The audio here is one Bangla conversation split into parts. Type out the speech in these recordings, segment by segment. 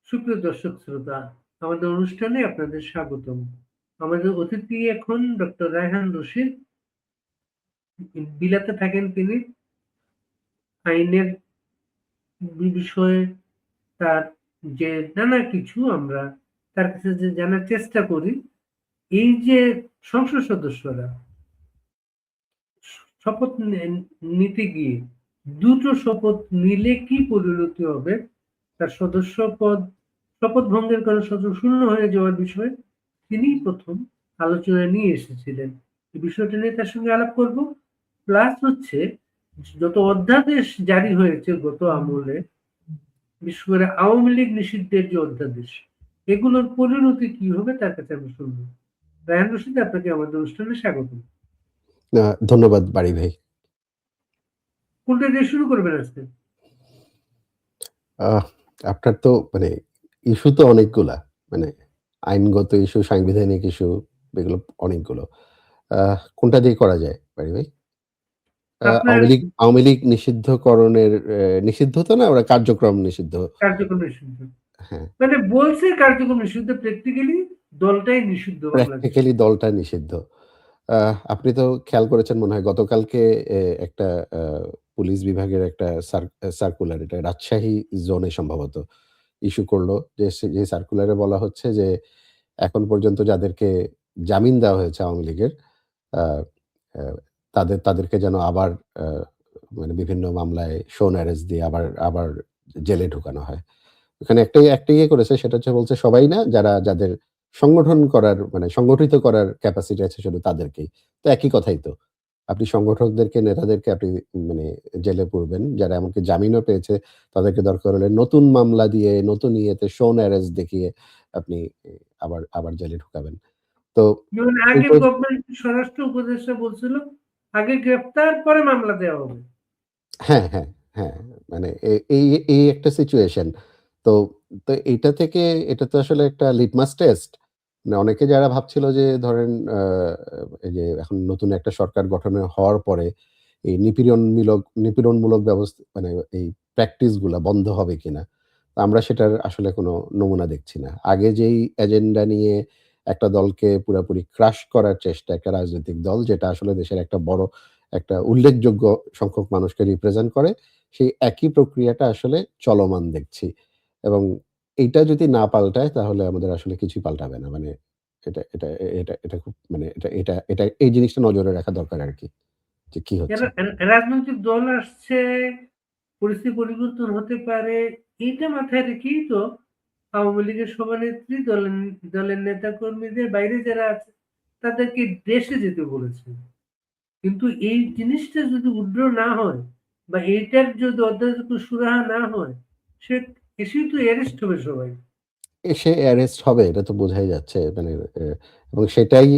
সুপ্রিয় দর্শক শ্রোতা, আমাদের অনুষ্ঠানে আপনাদের স্বাগতম। আমাদের অতিথি এখন ডক্টর রায়হান রশিদ। বিলাতে থাকেন তিনি। আইনের বিষয়ে তার যে নানা কিছু আমরা তার কাছে যে জানার চেষ্টা করি, এই যে সংসদ সদস্যরা শপথ নিতে গিয়ে দুটো শপথ নিলে কি পরিণতি হবে, তার সদস্য পদ শপথ ভঙ্গের কারণে সদস্য শূন্য হয়ে যাওয়ার বিষয়ে তিনি প্রথম আলোচনায় নিয়ে এসেছিলেন। এই বিষয়টা নিয়ে তার সঙ্গে আলাপ করব। প্লাস হচ্ছে যত অধ্যাদেশ জারি হয়েছে গত আমলে, বিশেষ করে আওয়ামী লীগ নিষিদ্ধের যে অধ্যাদেশ, এগুলোর পরিণতি কি হবে তার কাছে আমি শুনবো। রায়হান রশিদ, আপনাকে আমাদের অনুষ্ঠানে স্বাগত। ধন্যবাদ বাড়ি ভাই। কোনটা দিয়ে শুরু করবেন আজকে? আপনার তো মানে ইস্যু তো অনেকগুলা। মানে আইনগত ইস্যু, সাংবিধানিক ইস্যু, এগুলো অনেকগুলো। কোনটা দিয়ে করা যায় বাড়ি ভাই? আপনার আওয়ামী লীগ নিষিদ্ধকরণের নিষিদ্ধ তো না, ওরা কার্যক্রম নিষিদ্ধ। কার্যক্রম নিষিদ্ধ হ্যাঁ, মানে বলছে কার্যক্রম নিষিদ্ধ, প্র্যাকটিক্যালি দলটাই নিষিদ্ধ বাংলাদেশে। প্র্যাকটিক্যালি দলটা নিষিদ্ধ। আপনি তো খেয়াল করেছেন মনে হয় গতকালকে একটা আ পুলিশ বিভাগের একটা সার্কুলার, এটা রাজশাহী জোনে সম্ভবত ইস্যু করল। যে সার্কুলারে বলা হচ্ছে যে এখন পর্যন্ত যাদেরকে জামিন দেওয়া হয়েছে আওয়ামী লীগের, আ আ তাদেরকে যেন আবার আ মানে বিভিন্ন মামলায় শোন অ্যারেস্ট দিয়ে আবার আবার জেলে ঢুকানো হয়। ওখানে একটা ইয়ে করেছে, সেটা হচ্ছে, বলছে সবাই না, যাদের সংগঠন করার মানে সংগঠিত করার ক্যাপাসিটি আছে শুধু তাদেরকেই। তো একই কথাই তো। আপনি সংগঠকদেরকে, নেতাদেরকে আপনি মানে জেলে পুরবেন। যারা এমনকি জামিনও পেয়েছে তাদেরকে দরকার হলে নতুন মামলা দিয়ে, নতুন ইয়েতে শোন অ্যারেস্ট দেখিয়ে আপনি আবার আবার জেলে ঢুকাবেন। তো যেমন এই আগের পর গভর্নমেন্ট স্বরাষ্ট্র উপদেষ্টা বলছিল আগে গ্রেপ্তার পরে মামলা দেওয়া হবে। হ্যাঁ, হ্যাঁ, হ্যাঁ। মানে এই এই একটা সিচুয়েশন। তো তো এইটা থেকে, এটা তো আসলে একটা লিটমাস টেস্ট। মানে অনেকে যারা ভাবছিল যে ধরেন এই যে এখন নতুন একটা সরকার গঠন হওয়ার পরে এই নিপীড়নমূলক মানে এই প্র্যাকটিস গুলা বন্ধ হবে কিনা? তো আমরা সেটার আসলে কোনো নমুনা দেখছি না। আগে যেই এজেন্ডা নিয়ে একটা দলকে পুরাপুরি ক্রাশ করার চেষ্টা, একটা রাজনৈতিক দল যেটা আসলে দেশের একটা উল্লেখযোগ্য সংখ্যক মানুষকে রিপ্রেজেন্ট করে, সেই একই প্রক্রিয়াটা আসলে চলমান দেখছি। এবং এইটা যদি না পাল্টায় তাহলে আমাদের আসলে কিছুই পাল্টাবে না। মানে এটা এটা এটা এটা খুব মানে এটা এটা এটা এই জিনিসটা নজরে রাখা দরকার আরকি। যে কি হচ্ছে। এরা রাজনৈতিক দল আসছে, পরিস্থিতি পরিবর্তন হতে পারে, এইটা মাথায় রেখেই তো আওয়ামী লীগের সভানেত্রী দলের নেতা কর্মীদের বাইরে যারা আছে তাদেরকে দেশে যেতে বলেছে। কিন্তু এই জিনিসটা যদি উগ্র না হয় বা এইটার যদি অধ্যাদেশ সুরাহা না হয়, সে এসেই তো অ্যারেস্ট হবে সবাই। সে অ্যারেস্ট হবে এটা তো বোঝাই যাচ্ছে। মানে এবং সেটাই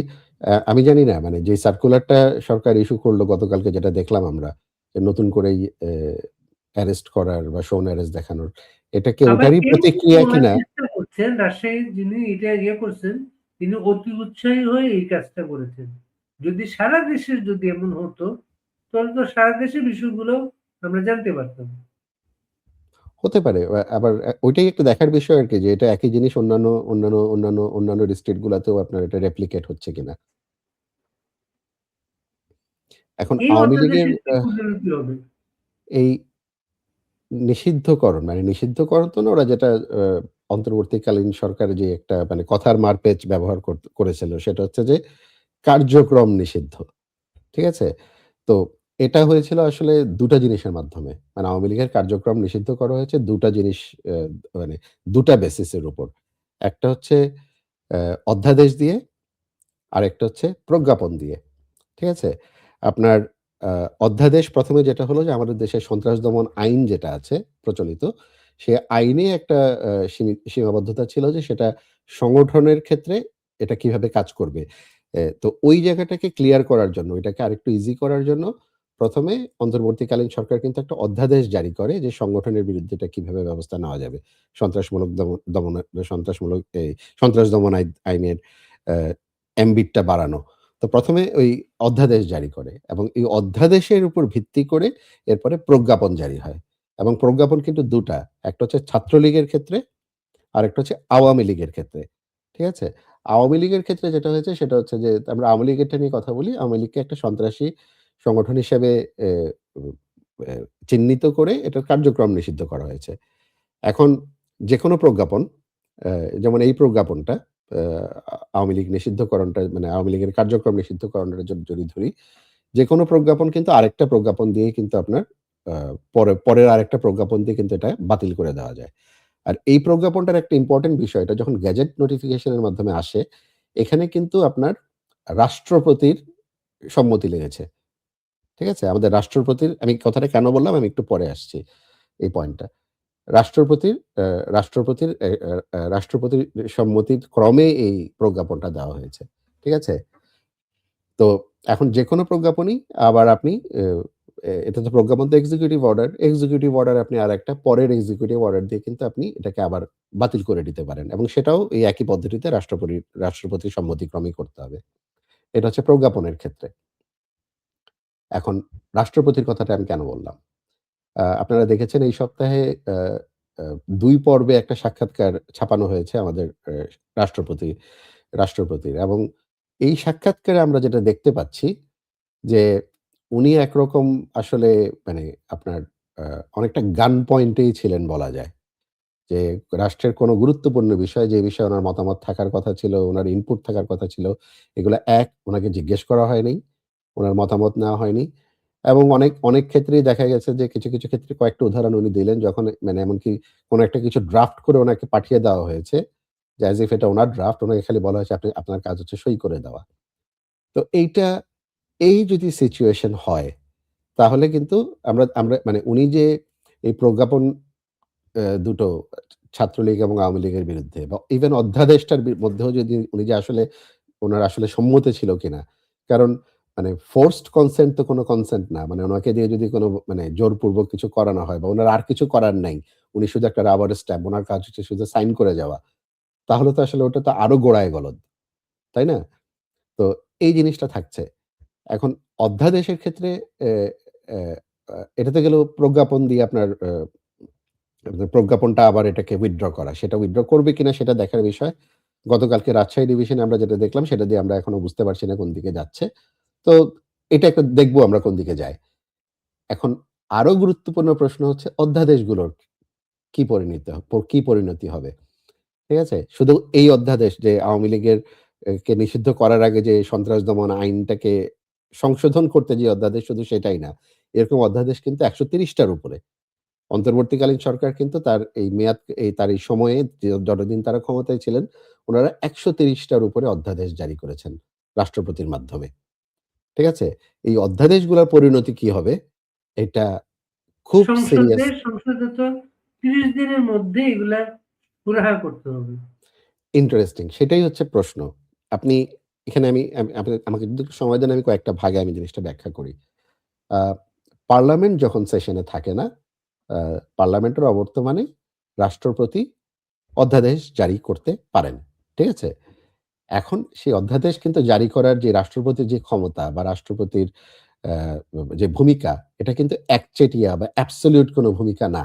আমি জানি না, মানে যে সার্কুলারটা সরকার ইস্যু করল গতকালকে, যেটা দেখলাম আমরা, যে নতুন করেই অ্যারেস্ট করার বা শোন অ্যারেস্ট দেখানোর, এটা কি আবার ওটারই কেউ কেউ প্রতিক্রিয়া বলার কিনা? চেষ্টা করছেন, রাজশাহীর যিনি এটা করছেন, তিনি অতি উৎসাহী হয়ে এই কাজটা করেছেন। যদি সারা দেশে যদি এমন হতো, তাহলে তো সারা দেশের বিষয়গুলো আমরা জানতে পারতাম। হতে পারে। আবার ওইটাই একটু দেখার বিষয় আরকি, যে এটা একই জিনিস অন্যান্য ডিস্ট্রিক্ট গুলাতেও আপনার এটা রেপ্লিকেট হচ্ছে কিনা। এখন এই আওয়ামী লীগের অধ্যাদেশের কি পরিণতি হবে? এই নিষিদ্ধকরণ তো না, ওরা যেটা আ অন্তর্বর্তীকালীন সরকার যে একটা মানে কথার মারপ্যাচ ব্যবহার করেছিল, সেটা হচ্ছে যে কার্যক্রম নিষিদ্ধ। ঠিক আছে? তো এটা হয়েছিল আসলে ২ টা জিনিসের মাধ্যমে। মানে আওয়ামী লীগের কার্যক্রম নিষিদ্ধ করা হয়েছে ২ টা জিনিস, অ্যা মানে ২ টা বেসিস এর উপর। একটা হচ্ছে অধ্যাদেশ দিয়ে, আরেকটা হচ্ছে প্রজ্ঞাপন দিয়ে। ঠিক আছে? আপনার আ অধ্যাদেশ ১ম এ যেটা হলো যে আমাদের দেশের সন্ত্রাস দমন আইন যেটা আছে প্রচলিত, সে আইনে একটা সীমাবদ্ধতা ছিল যে সেটা সংগঠনের ক্ষেত্রে এটা কিভাবে কাজ করবে। তো ওই জায়গাটাকে ক্লিয়ার করার জন্য, এটাকে আরেকটু ইজি করার জন্য ১ম এ অন্তর্বর্তীকালীন সরকার কিন্তু একটা অধ্যাদেশ জারি করে যে সংগঠনের বিরুদ্ধে এটা কিভাবে ব্যবস্থা নেওয়া যাবে। সন্ত্রাসমূলক সন্ত্রাসমূলক সন্ত্রাস দমন আইনের অ্যা এমবিট টা বাড়ানো। তো ১ম এ ওই অধ্যাদেশ জারি করে এবং এই অধ্যাদেশের উপর ভিত্তি করে এরপরে প্রজ্ঞাপন জারি হয়। এবং প্রজ্ঞাপন কিন্তু ২ টা। একটা হচ্ছে ছাত্রলীগের ক্ষেত্রে, আরেকটা হচ্ছে আওয়ামী লীগের ক্ষেত্রে। ঠিক আছে? আওয়ামী লীগের ক্ষেত্রে যেটা হয়েছে সেটা হচ্ছে যে আমরা আওয়ামী লীগেরটা নিয়ে কথা বলি। আওয়ামী লীগকে একটা সন্ত্রাসী সংগঠন হিসেবে এ উ এ চিহ্নিত করে এটার কার্যক্রম নিষিদ্ধ করা হয়েছে। এখন যেকোনো প্রজ্ঞাপন অ্যা যেমন এই প্রজ্ঞাপনটা আ আওয়ামী লীগ নিষিদ্ধকরণটা মানে আওয়ামী লীগের কার্যক্রম নিষিদ্ধকরণের যদি ধরি, যেকোনো প্রজ্ঞাপন কিন্তু আরেকটা প্রজ্ঞাপন দিয়েই কিন্তু আপনার আ পরের আরেকটা প্রজ্ঞাপন দিয়ে কিন্তু এটা বাতিল করে দেওয়া যায়। আর এই প্রজ্ঞাপনটার একটা ইম্পোর্টেন্ট বিষয় এটা যখন গেজেট নোটিফিকেশন এর মাধ্যমে আসে, এখানে কিন্তু আপনার রাষ্ট্রপতির সম্মতি লেগেছে। ঠিক আছে? আমাদের রাষ্ট্রপতির আমি কথাটা কেন বললাম আমি একটু পরে আসছি এই পয়েন্টটা। রাষ্ট্রপতির আ রাষ্ট্রপতির এ আ আ রাষ্ট্রপতির সম্মতির ক্রমে এই প্রজ্ঞাপনটা দেওয়া হয়েছে। ঠিক আছে? তো এখন যেকোনো প্রজ্ঞাপনই আবার আপনি এ এ এটা তো প্রজ্ঞাপন তো এক্সিকিউটিভ অর্ডার। এক্সিকিউটিভ অর্ডার আপনি আরেকটা পরের এক্সিকিউটিভ অর্ডার দিয়ে কিন্তু আপনি এটাকে আবার বাতিল করে দিতে পারেন এবং সেটাও এই একই পদ্ধতিতে রাষ্ট্রপতির সম্মতিক্রমেই করতে হবে। এটা হচ্ছে প্রজ্ঞাপনের ক্ষেত্রে। এখন রাষ্ট্রপতির কথাটা আমি কেন বললাম? আপনারা দেখেছেন এই সপ্তাহে আ আ ২ পর্বে একটা সাক্ষাৎকার ছাপানো হয়েছে আমাদের রাষ্ট্রপতি রাষ্ট্রপতির এবং এই সাক্ষাৎকারে আমরা যেটা দেখতে পাচ্ছি যে উনি একরকম আসলে মানে আপনার আ অনেকটা গান পয়েন্টেই ছিলেন বলা যায়। যে রাষ্ট্রের কোনো গুরুত্বপূর্ণ বিষয় যে বিষয়ে উনার মতামত থাকার কথা ছিল, উনার ইনপুট থাকার কথা ছিল, এগুলা উনাকে জিজ্ঞেস করা হয়নি। উনার মতামত নেওয়া হয়নি। এবং অনেক ক্ষেত্রেই দেখা গেছে যে কিছু ক্ষেত্রে কয়েকটা উদাহরণ উনি দিলেন যখন মানে এমনকি কোনো একটা কিছু ড্রাফট করে উনাকে পাঠিয়ে দেওয়া হয়েছে। যে এস ইফ এটা উনার ড্রাফট উনাকে খালি বলা হয়েছে আপনার কাজ হচ্ছে সই করে দেওয়া। তো এই যদি সিচুয়েশন হয় তাহলে কিন্তু আমরা আমরা মানে উনি যে এই প্রজ্ঞাপন দুটো ছাত্রলীগ এবং আওয়ামী লীগের বিরুদ্ধে বা ইভেন অধ্যাদেশটার মধ্যেও যদি উনি যে আসলে উনার আসলে সম্মতি ছিল কিনা। কারণ মানে ফোর্সড কনসেন্ট তো কোনো কনসেন্ট না। মানে উনাকে দিয়ে যদি কোনো মানে জোরপূর্বক কিছু করানো হয় বা উনার আর কিছু করার নাই। উনি শুধু একটা রাবার স্ট্যাম্প, উনার কাজ হচ্ছে শুধু সাইন করে যাওয়া। তাহলে তো আসলে ওটা তো আরো গোড়ায় গলদ। তাই না? তো এই জিনিসটা থাকছে। এখন অধ্যাদেশের ক্ষেত্রে এ এ এটাতে গেলেও প্রজ্ঞাপন দিয়ে আপনার প্রজ্ঞাপনটা আবার এটাকে উইথড্র করা। সেটা উইথড্র করবে কিনা সেটা দেখার বিষয়। গতকালকে রাজশাহী ডিভিশনে আমরা যেটা দেখলাম সেটা দিয়ে আমরা এখনো বুঝতে পারছি না কোন দিকে যাচ্ছে। তো এটা একটা দেখব আমরা কোন দিকে যায়। এখন আরো গুরুত্বপূর্ণ প্রশ্ন হচ্ছে অধ্যাদেশগুলোর কি পরিণতি হবে? ঠিক আছে? শুধু এই অধ্যাদেশ যে আওয়ামী লীগের কে নিষিদ্ধ করার আগে যে সন্ত্রাস দমন আইনটাকে সংশোধন করতে যে অধ্যাদেশ শুধু সেটাই না। এরকম অধ্যাদেশ কিন্তু ১৩০ টার উপরে। অন্তর্বর্তীকালীন সরকার কিন্তু তার এই সময়ে যতদিন তারা ক্ষমতায় ছিলেন, উনারা ১৩০ টার উপরে অধ্যাদেশ জারি করেছেন রাষ্ট্রপতির মাধ্যমে। ঠিক আছে? এই অধ্যাদেশগুলার পরিণতি কি হবে? এটা খুব সিরিয়াস সংসদে তো ৩০ দিনের মধ্যে এগুলা সুরাহা করতে হবে। ইন্টারেস্টিং সেটাই হচ্ছে প্রশ্ন। আপনি এখানে আমি আমি আপনি আমাকে যদি একটু সময় দেন আমি কয়েকটা ভাগে আমি জিনিসটা ব্যাখ্যা করি। আ পার্লামেন্ট যখন সেশনে থাকে না, আ পার্লামেন্টের অবর্তমানে রাষ্ট্রপতি অধ্যাদেশ জারি করতে পারেন। ঠিক আছে? এখন সেই অধ্যাদেশ কিন্তু জারি করার যে রাষ্ট্রপতির যে ক্ষমতা বা রাষ্ট্রপতির আ যে ভূমিকা এটা কিন্তু একচেটিয়া বা অ্যাবসোলিউট কোনো ভূমিকা না।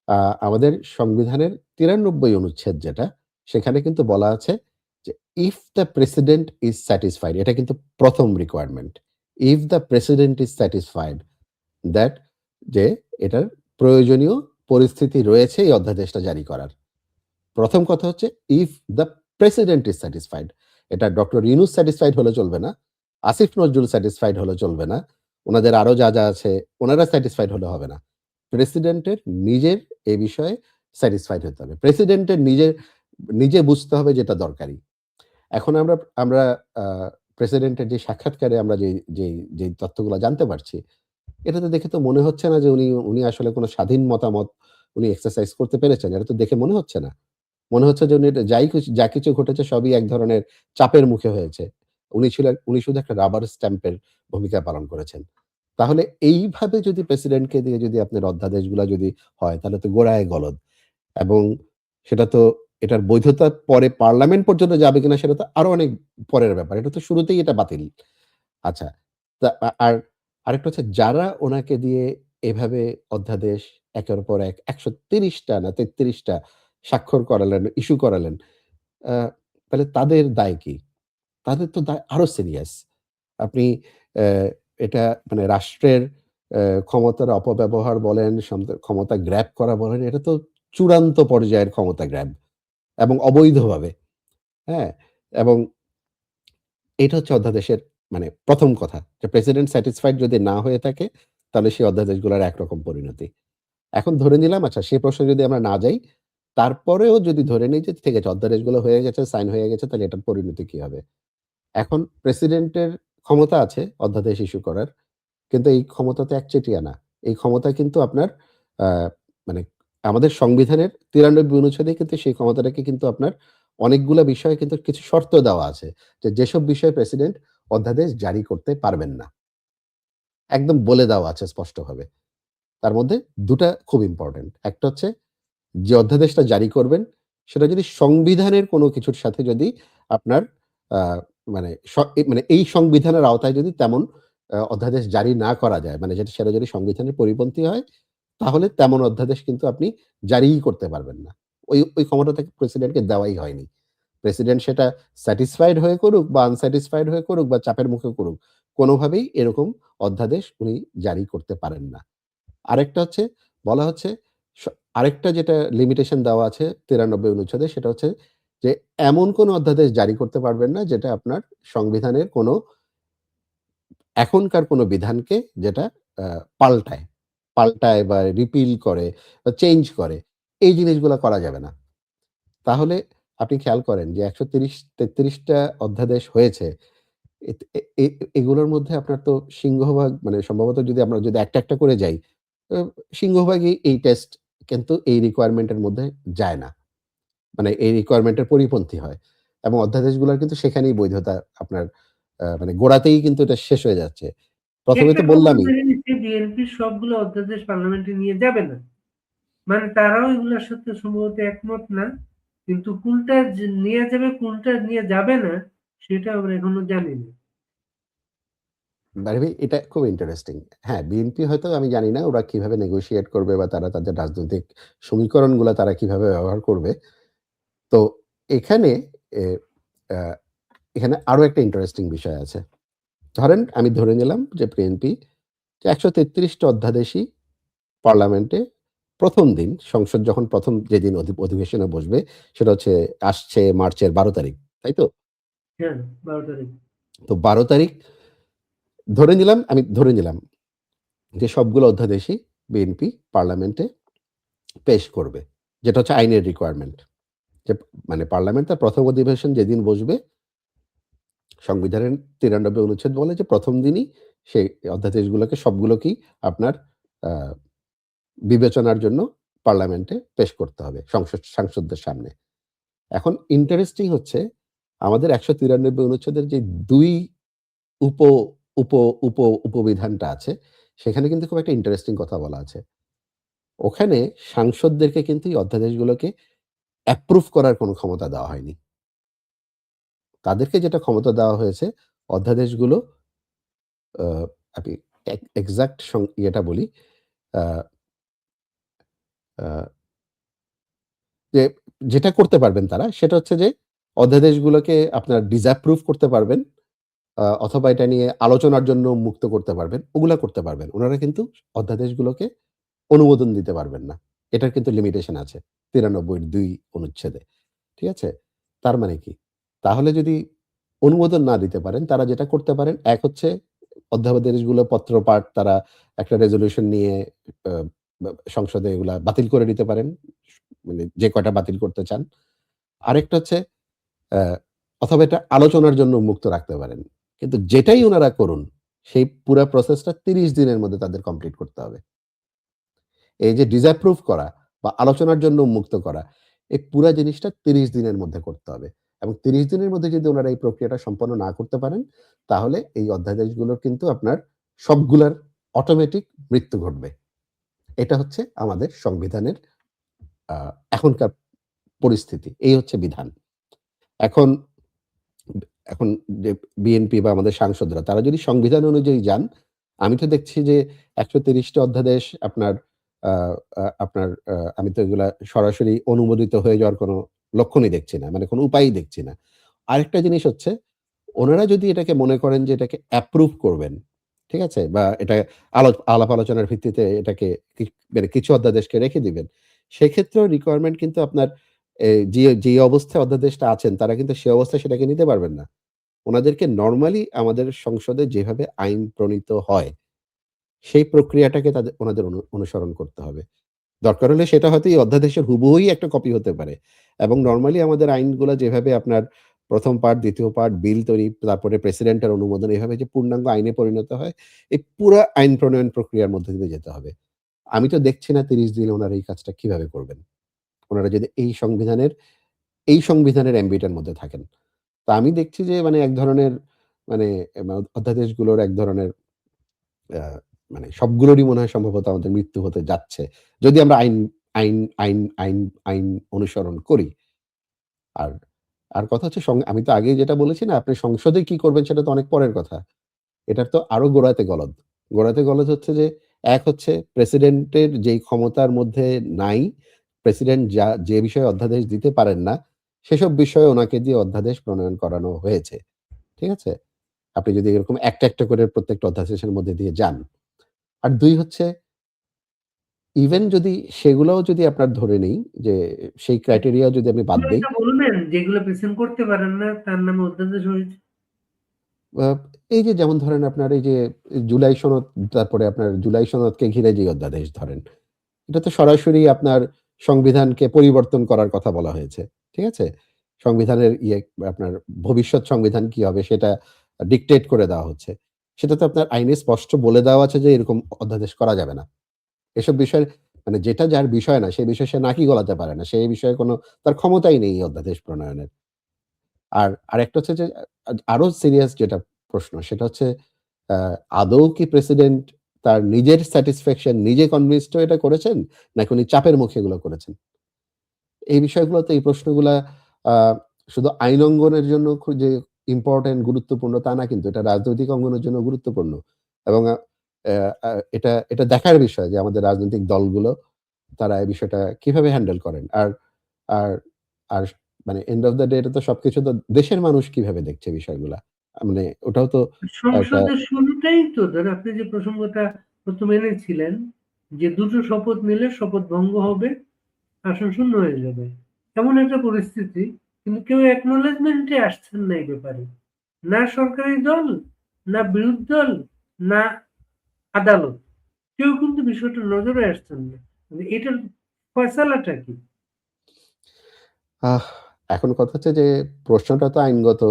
আ আমাদের সংবিধানের ৯৩ অনুচ্ছেদ যেটা, সেখানে কিন্তু বলা আছে যে, "if the president is satisfied" এটা কিন্তু ১ম requirement. "If the president is satisfied that" যে এটার প্রয়োজনীয় পরিস্থিতি রয়েছে এই অধ্যাদেশটা জারি করার। ১ম কথা হচ্ছে if the president is satisfied. এটা ডক্টর ইউনুস স্যাটিসফাইড হলে চলবে না। আসিফ নজরুল স্যাটিসফাইড হলে চলবে না। উনাদের আরো যা আছে উনারা স্যাটিসফাইড হলে হবে না। প্রেসিডেন্টের নিজের এ বিষয়ে স্যাটিসফাইড হতে হবে। প্রেসিডেন্টের নিজে বুঝতে হবে যে এটা দরকারি। এখন আমরা আমরা আ প্রেসিডেন্টের যে সাক্ষাৎকারে আমরা যেই তথ্যগুলা জানতে পারছি, এটাতে দেখে তো মনে হচ্ছে না যে উনি আসলে কোন স্বাধীন মতামত উনি এক্সারসাইজ করতে পেরেছেন। এটা তো দেখে মনে হচ্ছে না। মনে হচ্ছে যে উনি যা কিছু ঘটেছে সবই এক ধরনের চাপের মুখে হয়েছে। উনি শুধু একটা রাবার স্ট্যাম্পের ভূমিকা পালন করেছেন। তাহলে এইভাবে যদি প্রেসিডেন্টকে দিয়ে যদি আপনার অধ্যাদেশগুলা যদি হয় তাহলে তো গোড়ায় গলদ এবং সেটা তো এটার বৈধতা পরে পার্লামেন্ট পর্যন্ত যাবে কিনা সেটা তো আরো অনেক পরের ব্যাপার। এটা তো শুরুতেই এটা বাতিল। আচ্ছা। তা আরেকটা হচ্ছে যারা উনাকে দিয়ে এভাবে অধ্যাদেশ একের পর এক ১৩০ টা না ৩৩ টা স্বাক্ষর করালেন, ইস্যু করালেন। আ তাহলে তাদের দায় কি? তাদের তো দায় আরো সিরিয়াস। আপনি অ্যা এটা মানে রাষ্ট্রের ক্ষমতার অপব্যবহার বলেন, ক্ষমতা গ্র্যাব করা বলেন, এটা তো চূড়ান্ত পর্যায়ের ক্ষমতা গ্র্যাব এবং অবৈধভাবে, হ্যাঁ? এবং এটা হচ্ছে অধ্যাদেশের মানে ১ম কথা যে প্রেসিডেন্ট স্যাটিসফাইড যদি না হয়ে থাকে, তাহলে সেই অধ্যাদেশগুলোর একরকম পরিণতি। এখন ধরে নিলাম আচ্ছা সে প্রশ্নে যদি আমরা না যাই, তারপরেও যদি ধরে নিই যে ঠিক আছে অধ্যাদেশগুলো হয়ে গেছে, সাইন হয়ে গেছে তাহলে এটার পরিণতি কি হবে? এখন প্রেসিডেন্টের ক্ষমতা আছে অধ্যাদেশ ইস্যু করার। কিন্তু এই ক্ষমতা তো একচেটিয়া না। এই ক্ষমতা কিন্তু আপনার আ মানে আমাদের সংবিধানের ৯৩ অনুচ্ছেদে কিন্তু সেই ক্ষমতাটাকে কিন্তু আপনার অনেকগুলা বিষয়ে কিন্তু কিছু শর্ত দেওয়া আছে। যে যেসব বিষয়ে প্রেসিডেন্ট অধ্যাদেশ জারি করতে পারবেন না। একদম বলে দেওয়া আছে স্পষ্টভাবে। তার মধ্যে ২ টা খুব ইম্পোর্টেন্ট। একটা হচ্ছে যে অধ্যাদেশটা জারি করবেন, সেটা যদি সংবিধানের কোনো কিছুর সাথে যদি আপনার আ মানে মানে এই সংবিধানের আওতায় যদি তেমন অধ্যাদেশ জারি না করা যায়, মানে সেটা যদি সংবিধানের পরিপন্থী হয়, তাহলে তেমন অধ্যাদেশ কিন্তু আপনি জারিই করতে পারবেন না। ওই ক্ষমতাটা প্রেসিডেন্টকে দেওয়াই হয়নি। প্রেসিডেন্ট সেটা স্যাটিসফাইড হয়ে করুক বা আনস্যাটিসফাইড হয়ে করুক বা চাপের মুখে করুক, কোনোভাবেই এরকম অধ্যাদেশ উনি জারি করতে পারেন না। আরেকটা হচ্ছে বলা হচ্ছে স আরেকটা যেটা লিমিটেশন দেওয়া আছে ৯৩ অনুচ্ছেদে সেটা হচ্ছে যে, এমন কোন অধ্যাদেশ জারি করতে পারবেন না যেটা আপনার সংবিধানের কোন এখনকার কোন বিধানকে যেটা আ পাল্টায়। পাল্টায় বা রিপিল করে বা চেঞ্জ করে। এই জিনিসগুলা করা যাবে না। তাহলে আপনি খেয়াল করেন যে ১৩০-৩৩ টা অধ্যাদেশ হয়েছে। এত এ এ এগুলোর মধ্যে আপনার তো সিংহভাগ মানে সম্ভবত যদি আমরা যদি একটা, একটা করে যাই, আ সিংহভাগই এই টেস্ট কিন্তু এই রিকোয়ারমেন্ট এর মধ্যে যায় না। মানে এই রিকোয়ারমেন্ট এর পরিপন্থী হয়। এবং অধ্যাদেশগুলার কিন্তু সেখানেই বৈধতা আপনার মানে গোড়াতেই কিন্তু এটা শেষ হয়ে যাচ্ছে। ১ম এ একটা তো খবর বললামই বেরিয়ে এসেছে বিএনপির সবগুলো অধ্যাদেশ পার্লামেন্টে নিয়ে যাবে না। মানে তারাও এগুলোর সাথে সম্ভবত একমত না। কিন্তু কোনটা নিয়ে যাবে, কোনটা নিয়ে যাবে না, সেটা আমরা এখনো জানি না। বাই দ্যা ওয়ে এটা খুব ইন্টারেস্টিং। হ্যাঁ, বিএনপি হয়তো আমি জানি না ওরা কিভাবে নেগোশিয়েট করবে বা তারা তাদের রাজনৈতিক সমীকরণগুলা তারা কিভাবে ব্যবহার করবে। তো এখানে এ আ এখানে আরো একটা ইন্টারেস্টিং বিষয় আছে। ধরেন আমি ধরে নিলাম যে বিএনপি যে ১৩৩ টা অধ্যাদেশই পার্লামেন্টে ১ম দিন সংসদ যখন ১ম যেদিন অধিবেশনে বসবে সেটা হচ্ছে আসছে মার্চের ১২ তারিখ। তাই তো? হ্যাঁ, ১২ তারিখ। তো ১২ তারিখ আমি ধরে নিলাম যে সবগুলো অধ্যাদেশই বিএনপি পার্লামেন্টে পেশ করবে। যেটা হচ্ছে আইনের রিকোয়ারমেন্ট। যে মানে পার্লামেন্ট তার ১ম অধিবেশন যেদিন বসবে সংবিধানের ৯৩ অনুচ্ছেদ বলে যে ১ম দিনই সেই অধ্যাদেশগুলোকে সবগুলোকেই আপনার আ বিবেচনার জন্য পার্লামেন্টে পেশ করতে হবে সাংসদদের সামনে। এখন ইন্টারেস্টিং হচ্ছে আমাদের ১৯৩ অনুচ্ছেদের যে ২ উপ উপ উপ উপবিধানটা আছে সেখানে কিন্তু খুব একটা ইন্টারেস্টিং কথা বলা আছে। ওখানে সাংসদদেরকে কিন্তু এই অধ্যাদেশগুলোকে অ্যাপ্রুভ করার কোনো ক্ষমতা দেওয়া হয়নি। তাদেরকে যেটা ক্ষমতা দেওয়া হয়েছে অধ্যাদেশগুলো আ আমি এক্সাক্ট ইয়েটা বলি। আ আ যে যেটা করতে পারবেন তারা সেটা হচ্ছে যে অধ্যাদেশগুলোকে আপনার ডিসঅ্যাপ্রুভ করতে পারবেন। অথবা এটা নিয়ে আলোচনার জন্য মুক্ত করতে পারবেন। ওগুলা করতে পারবেন। উনারা কিন্তু অধ্যাদেশগুলোকে অনুমোদন দিতে পারবেন না। এটার কিন্তু লিমিটেশন আছে ৯৩ ২ অনুচ্ছেদে। ঠিক আছে? তার মানে কি? তাহলে যদি অনুমোদন না দিতে পারেন, তারা যেটা করতে পারেন, এক হচ্ছে অধ্যাদেশগুলো পত্রপাঠ তারা একটা রেজোলিউশন নিয়ে আ বা সংসদে এগুলা বাতিল করে দিতে পারেন। মানে যে কয়টা বাতিল করতে চান। আরেকটা হচ্ছে অ্যা অথবা এটা আলোচনার জন্য মুক্ত রাখতে পারেন। কিন্তু যেটাই উনারা করুন, সেই পুরা প্রসেসটা ৩০ দিনের মধ্যে তাদের কমপ্লিট করতে হবে। এই যে ডিসঅ্যাপ্রুভ করা বা আলোচনার জন্য মুক্ত করা, এই পুরা জিনিসটা ৩০ দিনের মধ্যে করতে হবে। এবং ৩০ দিনের মধ্যে যদি উনারা এই প্রক্রিয়াটা সম্পন্ন না করতে পারেন, তাহলে এই অধ্যাদেশগুলোর কিন্তু আপনার সবগুলার অটোমেটিক মৃত্যু ঘটবে। এটা হচ্ছে আমাদের সংবিধানের আ এখনকার পরিস্থিতি। এই হচ্ছে বিধান। এখন এখন যে বিএনপি বা আমাদের সাংসদরা তারা যদি সংবিধান অনুযায়ী যান, আমি তো দেখছি যে ১৩০ টা অধ্যাদেশ আপনার আপনার আমি তো এগুলা সরাসরি অনুমোদিত হয়ে যাওয়ার কোনো লক্ষণই দেখছি না। মানে কোনো উপায়ই দেখছি না। আরেকটা জিনিস হচ্ছে, উনারা যদি এটাকে মনে করেন যে এটাকে অ্যাপ্রুভ করবেন, ঠিক আছে? বা এটা আলাপ আলোচনার ভিত্তিতে এটাকে মানে কিছু অধ্যাদেশকে রেখে দিবেন। সেক্ষেত্রেও রিকোয়ারমেন্ট কিন্তু আপনার যে অবস্থায় অধ্যাদেশটা আছেন তারা কিন্তু সে অবস্থায় সেটাকে নিতে পারবেন না। উনাদেরকে নরমালি আমাদের সংসদে যেভাবে আইন প্রণীত হয়, সেই প্রক্রিয়াটাকে উনাদের অনুসরণ করতে হবে। দরকার হলে সেটা হয়তো এই অধ্যাদেশের হুবহুই একটা কপি হতে পারে। এবং নরমালি আমাদের আইনগুলা যেভাবে আপনার ১ম পার্ট, ২য় পার্ট, বিল তৈরি, তারপরে প্রেসিডেন্টের অনুমোদন, এভাবে যে পূর্ণাঙ্গ আইনে পরিণত হয়, এই পুরা আইন প্রণয়ন প্রক্রিয়ার মধ্যে দিয়ে যেতে হবে। আমি তো দেখছি না ৩০ দিনে উনারা এই কাজটা কিভাবে করবেন? উনারা যদি এই সংবিধানের অ্যাম্বিট এর মধ্যে থাকেন। তো আমি দেখছি যে মানে এক ধরনের মানে অধ্যাদেশগুলোর এক ধরনের আ মানে সবগুলোরই মনে হয় সম্ভবত আমাদের মৃত্যু হতে যাচ্ছে। যদি আমরা আইন আইন আইন আইন অনুসরণ করি। আর আর কথা হচ্ছে আমি তো আগেই যেটা বলেছি না, আপনি সংসদে কি করবেন সেটা তো অনেক পরের কথা। এটার তো আরো গোড়াতে গলদ। গোড়াতে গলদ হচ্ছে যে, এক হচ্ছে প্রেসিডেন্টের যেই ক্ষমতার মধ্যে নাই, প্রেসিডেন্ট যে বিষয়ে অধ্যাদেশ দিতে পারেন না, সেসব বিষয়ে উনাকে দিয়ে অধ্যাদেশ প্রণয়ন করানো হয়েছে। ঠিক আছে? আপনি যদি এরকম একটা, একটা করে প্রত্যেকটা অধ্যাদেশের মধ্যে দিয়ে যান। আর ২ হচ্ছে, ইভেন যদি সেগুলাও যদি আপনার ধরে নেই যে সেই ক্রাইটেরিয়া যদি আমি বাদ দেই, একটা বলবেন যেগুলো প্রেজেন্ট করতে পারেন না তার নামে অধ্যাদেশ হয়েছে? আ এই যে যেমন ধরেন আপনার এই যে জুলাই সনদ, তারপরে আপনার জুলাই সনদকে ঘিরে যে অধ্যাদেশ ধরেন, এটা তো সরাসরি আপনার সংবিধানকে পরিবর্তন করার কথা বলা হয়েছে। ঠিক আছে? সংবিধানের আপনার ভবিষ্যৎ সংবিধান কি হবে সেটা ডিক্টেট করে দেওয়া হচ্ছে। সেটা তো আপনার আইনে স্পষ্ট বলে দেওয়া আছে যে এরকম অধ্যাদেশ করা যাবে না। এসব বিষয় মানে যেটা যার বিষয় না, সেই বিষয়ে সে নাকই গলাতে পারে না। সেই বিষয়ে কোনো তার ক্ষমতাই নেই এই অধ্যাদেশ প্রণয়নের। আর আরেকটা হচ্ছে যে আরো সিরিয়াস যেটা প্রশ্ন সেটা হচ্ছে আ আদৌ কি প্রেসিডেন্ট তার নিজের স্যাটিসফ্যাকশন নিজে কনভিন্সড হয়ে এটা করেছেন? নাকি উনি চাপের মুখে এগুলো করেছেন? এই বিষয়গুলোতে এই প্রশ্নগুলা আ শুধু আইন অঙ্গনের জন্য যে ইম্পোর্টেন্ট গুরুত্বপূর্ণ তা না কিন্তু। এটা রাজনৈতিক অঙ্গনের জন্য গুরুত্বপূর্ণ। এবং এটা দেখার বিষয় যে আমাদের রাজনৈতিক দলগুলো তারা এই বিষয়টা কিভাবে হ্যান্ডেল করেন। আর আর মানে এন্ড ওফ দ্যা ডে এটা তো সবকিছু তো দেশের মানুষ কিভাবে দেখছে বিষয়গুলা। মানে ওটাও তো একটা সংসদের শুরুটাই তো ধরেন আপনি যে প্রসঙ্গটা ১ম এনেছিলেন যে দুটো শপথ নিলে শপথ ভঙ্গ হবে, আসন শূন্য হয়ে যাবে। এমন একটা পরিস্থিতি কিন্তু কেউ acknowledgement এ আসছেন না এই ব্যাপারে। না সরকারি দল, না বিরোধী দল, না আদালত। কেউ কিন্তু বিষয়টা নজরে আসছেন না। মানে এটার ফয়সালাটা কি? আহ এখন কথা হচ্ছে যে প্রশ্নটা তো আইনগত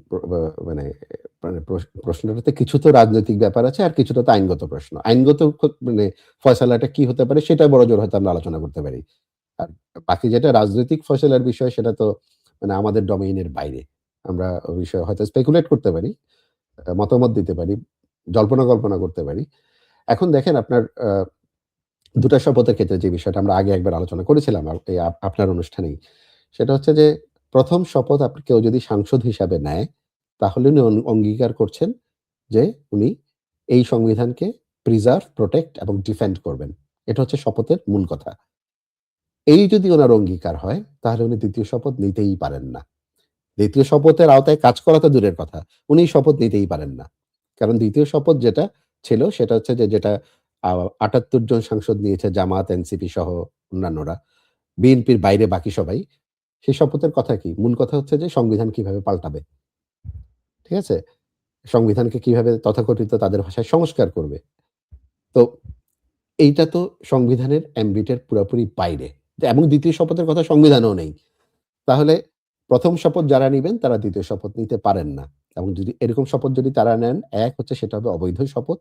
প্র বা মানে মানে প্রশ্নটাতে কিছু তো রাজনৈতিক ব্যাপার আছে আর কিছুটা তো আইনগত প্রশ্ন। আইনগত মানে ফয়সালাটা কি হতে পারে সেটা বড়জোর হয়তো আমরা আলোচনা করতে পারি। আর বাকি যেটা রাজনৈতিক ফয়সালার বিষয় সেটা তো মানে আমাদের ডোমেইনের বাইরে। আমরা ওই বিষয়ে হয়তো স্পেকুলেট করতে পারি, মতামত দিতে পারি, জল্পনা-কল্পনা করতে পারি। এখন দেখেন আপনার ২ টা শপথের ক্ষেত্রে যে বিষয়টা আমরা আগে একবার আলোচনা করেছিলাম এই আপনার অনুষ্ঠানেই। সেটা হচ্ছে যে ১ম শপথ কেউ যদি সাংসদ হিসাবে নেয়, তাহলে উনি অঙ্গীকার করছেন যে উনি এই সংবিধানকে প্রিজার্ভ, প্রটেক্ট এবং ডিফেন্ড করবেন। এটা হচ্ছে শপথের মূল কথা। এই যদি উনার অঙ্গীকার হয়, তাহলে উনি ২য় শপথ নিতেই পারেন না। ২য় শপথের আওতায় কাজ করা তো দূরের কথা। উনি শপথ নিতেই পারেন না। কারণ ২য় শপথ যেটা ছিল সেটা হচ্ছে যে যেটা আ ৭৮ জন সাংসদ নিয়েছে জামায়াত, এনসিপি সহ অন্যান্যরা। বিএনপির বাইরে বাকি সবাই। সেই শপথের কথা কি? মূল কথা হচ্ছে যে সংবিধান কিভাবে পাল্টাবে। ঠিক আছে? সংবিধানকে কিভাবে তথাকথিত তাদের ভাষায় সংস্কার করবে। তো এইটা তো সংবিধানের এমবিট এর পুরাপুরি বাইরে। এবং ২য় শপথের কথা সংবিধানেও নেই। তাহলে ১ম শপথ যারা নিবেন তারা ২য় শপথ নিতে পারেন না। এবং যদি এরকম শপথ যদি তারা নেন, এক হচ্ছে সেটা হবে অবৈধ শপথ।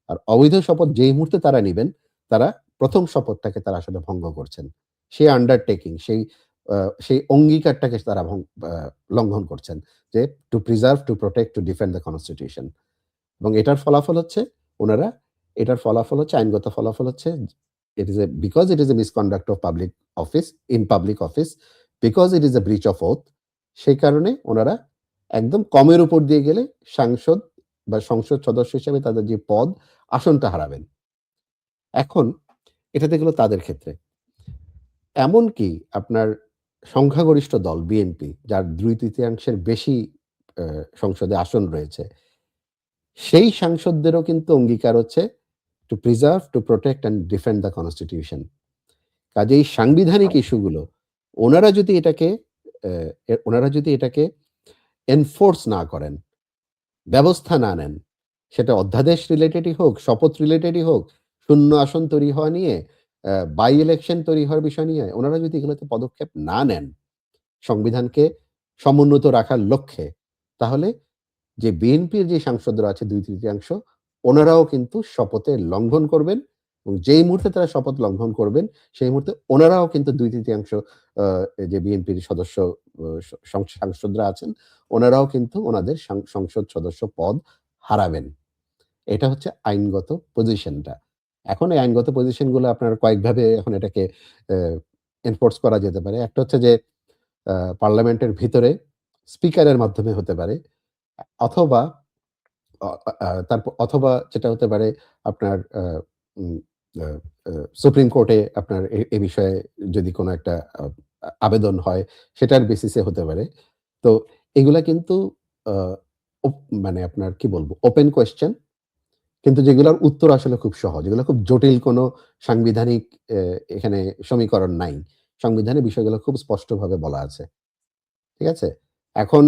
আর অবৈধ শপথ যেই মুহূর্তে তারা নিবেন, তারা ১ম শপথটাকে তারা আসলে ভঙ্গ করছেন। সেই আন্ডারটেকিং আ সেই অঙ্গীকারটাকে তারা আ লঙ্ঘন করছেন। যে two preserve, two protect, to defend the constitution. এবং এটার ফলাফল হচ্ছে আইনগত ফলাফল হচ্ছে because it is a misconduct of public office, because it is a breach of oath, সেই কারণে উনারা একদম কমের উপর দিয়ে গেলে সাংসদ বা সংসদ সদস্য হিসেবে তাদের যে পদ, আসনটা হারাবেন। এখন এটাতে গেল তাদের ক্ষেত্রে। এমনকি আপনার সংখ্যাগরিষ্ঠ দল বিএনপি যার ২/৩ বেশি সংসদে আসন রয়েছে, সেই সাংসদদেরও কিন্তু অঙ্গীকার হচ্ছে two preserve, to protect and defend the constitution. কাজেই সাংবিধানিক ইস্যুগুলো ওনারা যদি এটাকে ওনারা যদি এটাকে এনফোর্স না করেন, ব্যবস্থা না নেন, সেটা অধ্যাদেশ রিলেটেডই হোক, শপথ রিলেটেডই হোক, শূন্য আসন তৈরি হওয়া নিয়ে, বাই ইলেকশন তৈরি হওয়ার বিষয় নিয়ে ওনারা যদি এগুলোতে পদক্ষেপ না নেন, সংবিধানকে সমুন্নত রাখার লক্ষ্যে, তাহলে যে বিএনপির যে সাংসদরা আছে ২/৩ ওনারাও কিন্তু শপথে লঙ্ঘন করবেন এবং যেই মুহূর্তে তারা শপথ লঙ্ঘন করবেন, সেই মুহূর্তে ওনারাও কিন্তু ২/৩ আ যে বিএনপির সদস্য সাংসদরা আছেন, ওনারাও কিন্তু ওনাদের সংসদ সদস্য পদ হারাবেন। এটা হচ্ছে আইনগত পজিশনটা। এখন এই আইনগত পজিশন গুলো আপনার কয়েকভাবে এখন এটাকে অ্যা এনফোর্স করা যেতে পারে। একটা হচ্ছে যে পার্লামেন্টের ভিতরে স্পিকারের মাধ্যমে হতে পারে। অথবা অ তারপর অথবা যেটা হতে পারে আপনার উম আ আ সুপ্রিম কোর্টে আপনার এ বিষয়ে যদি কোন একটা আ আবেদন হয়, সেটার বেসিসে হতে পারে। তো এগুলা কিন্তু আ ওপ মানে আপনার কি বলবো? ওপেন কোয়েশ্চেন, কিন্তু যেগুলার উত্তর আসলে খুব সহজ। এগুলো খুব জটিল কোনো সাংবিধানিক এখানে সমীকরণ নাই। সংবিধানে বিষয়গুলো খুব স্পষ্টভাবে বলা আছে। ঠিক আছে? এখন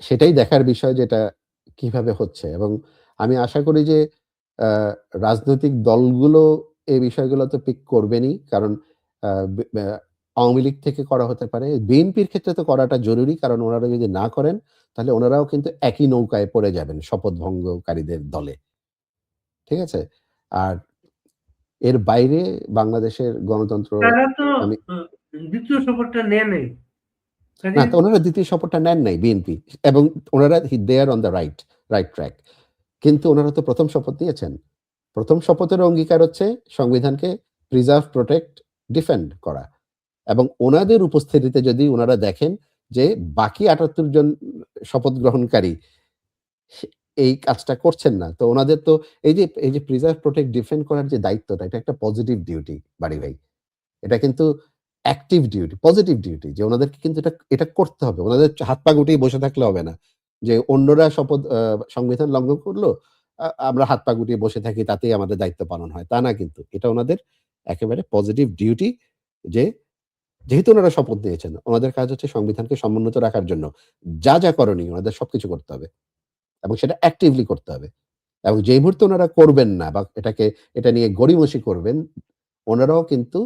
সেটাই দেখার বিষয় যে এটা কিভাবে হচ্ছে এবং আমি আশা করি যে আ রাজনৈতিক দলগুলো এই বিষয়গুলো তো পিক করবেনই। কারণ আ বে ব্যা আওয়ামী লীগ থেকে করা হতে পারে। বিএনপির ক্ষেত্রে তো করাটা জরুরি। কারণ উনারা যদি না করেন, তাহলে উনারাও কিন্তু একই নৌকায় পড়ে যাবেন শপথ ভঙ্গকারীদের দলে। ঠিক আছে? আর এর বাইরে বাংলাদেশের গণতন্ত্র তারা তো আমি আ ২য় শপথটা নেয় নাই। না, কাজেই তো উনারা ২য় শপথটা নেন নাই বিএনপি এবং উনারা দে আর অন দ্যা রাইট ট্র্যাক। কিন্তু উনারা তো ১ম শপথ নিয়েছেন। ১ম শপথের অঙ্গীকার হচ্ছে সংবিধানকে প্রিজার্ভ, প্রোটেক্ট, ডিফেন্ড করা। এবং উনাদের উপস্থিতিতে যদি উনারা দেখেন যে বাকি ৭৮ জন শপথ গ্রহণকারী সে এই কাজটা করছেন না। তো উনাদের তো এই যে প্রিজার্ভ, প্রোটেক্ট, ডিফেন্ড করার যে দায়িত্বটা, এটা একটা পজিটিভ ডিউটি বাড়ি ভাই। এটা কিন্তু অ্যাক্টিভ ডিউটি, পজিটিভ ডিউটি যে উনাদেরকে কিন্তু এটা করতে হবে। উনাদের হাত পা গুটিয়ে বসে থাকলে হবে না। যে অন্যরা শপথ সংবিধান লঙ্ঘন করলো, আমরা হাত পা গুটিয়ে বসে থাকি তাতেই আমাদের দায়িত্ব পালন হয়। তা না কিন্তু। এটা উনাদের একেবারে পজিটিভ ডিউটি যে যেহেতু উনারা শপথ নিয়েছেন, উনাদের কাজ হচ্ছে সংবিধানকে সমুন্নত রাখার জন্য যা করণীয় উনাদের সবকিছু করতে হবে এবং সেটা অ্যাক্টিভলি করতে হবে। এবং যেই মুহূর্তে উনারা করবেন না বা এটা নিয়ে গড়িমসি করবেন, উনারাও কিন্তু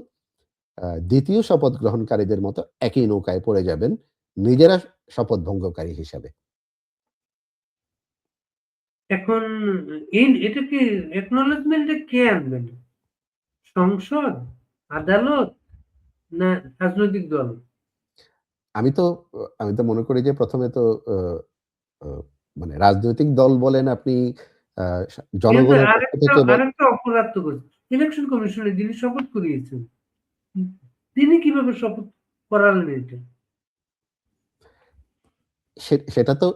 ২য় শপথ গ্রহণকারীদের মতো একই নৌকায় পড়ে যাবেন, নিজেরা শপথ ভঙ্গকারী হিসাবে। এখন এটাকে acknowledgement টা কে আনবেন? সংসদ? আদালত? না রাজনৈতিক দল? আমি তো আমি তো মনে করি যে ১ম এ তো অ অ মানে রাজনৈতিক দল বলেন আপনি আ কিন্তু জনগণের পক্ষ আরেকটা থেকে আরেকটা অপরাধ তো করেছে। ইলেকশন কমিশনে যিনি শপথ করিয়েছেন, হুম, তিনি কিভাবে শপথ করালেন এটা?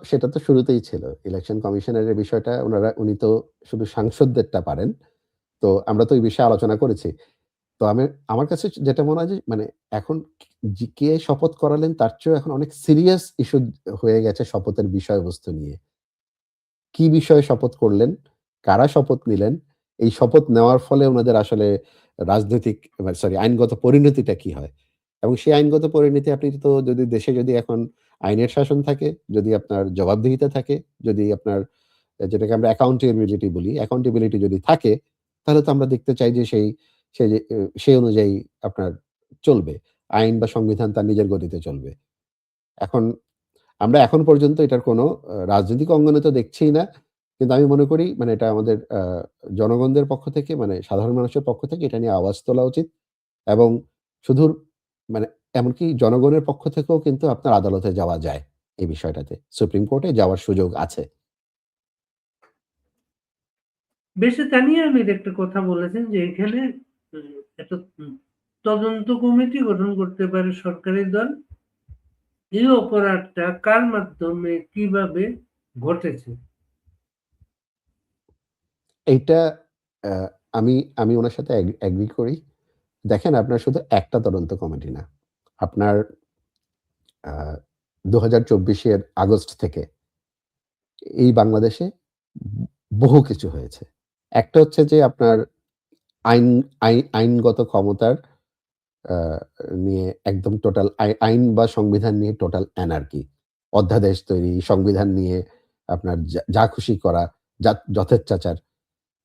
সেটা তো শুরুতেই ছিল। ইলেকশন কমিশনারের বিষয়টা উনি তো শুধু সাংসদদেরটা পারেন। তো আমরা তো এই বিষয়ে আলোচনা করেছি। তো আমার কাছে যেটা মনে হয় যে মানে এখন কে শপথ করালেন তার চেয়েও এখন অনেক সিরিয়াস ইস্যু হয়ে গেছে শপথের বিষয়বস্তু নিয়ে। কি বিষয়ে শপথ করলেন? কারা শপথ নিলেন? এই শপথ নেওয়ার ফলে উনাদের আসলে রাজনৈতিক আইনগত পরিণতিটা কি হয়? এবং সেই আইনগত পরিণতি আপনি তো যদি দেশে যদি এখন আইনের শাসন থাকে, যদি আপনার জবাবদিহিতা থাকে, যদি আপনার যেটাকে আমরা accountability যদি থাকে, তাহলে তো আমরা দেখতে চাই যে সেই অনুযায়ী আপনার চলবে। আইন বা সংবিধান তার নিজের গতিতে চলবে। এখন আমরা এখন পর্যন্ত এটার কোনো রাজনৈতিক অঙ্গনে তো দেখছিই না। কিন্তু আমি মনে করি মানে এটা আমাদের জনগণদের পক্ষ থেকে মানে সাধারণ মানুষের পক্ষ থেকে এটা নিয়ে আওয়াজ তোলা উচিত এবং শুধু মানে এমনকি জনগণের পক্ষ থেকেও কিন্তু আপনার আদালতে যাওয়া যায় এই বিষয়টাতে। সুপ্রিম কোর্টে যাওয়ার সুযোগ আছে। বেশের তানিয়া আমির একটা কথা বলেছেন যে এখানে একটা তদন্ত কমিটি গঠন করতে পারে সরকারি দল। এই অপরাধটা কার মাধ্যমে কিভাবে ঘটেছে? এইটা আ আমি আমি উনার সাথে এগ্রি করি। দেখেন আপনার শুধু একটা তদন্ত কমিটি না। আপনার আ ২০২৪ এর আগস্ট থেকে এই বাংলাদেশে বহু কিছু হয়েছে। একটা হচ্ছে যে আপনার আইন আইনগত ক্ষমতার আ নিয়ে একদম টোটাল আইন বা সংবিধান নিয়ে টোটাল অ্যানার্কি। অধ্যাদেশ তৈরি, সংবিধান নিয়ে আপনার যা খুশি করা, যথেচ্ছাচার।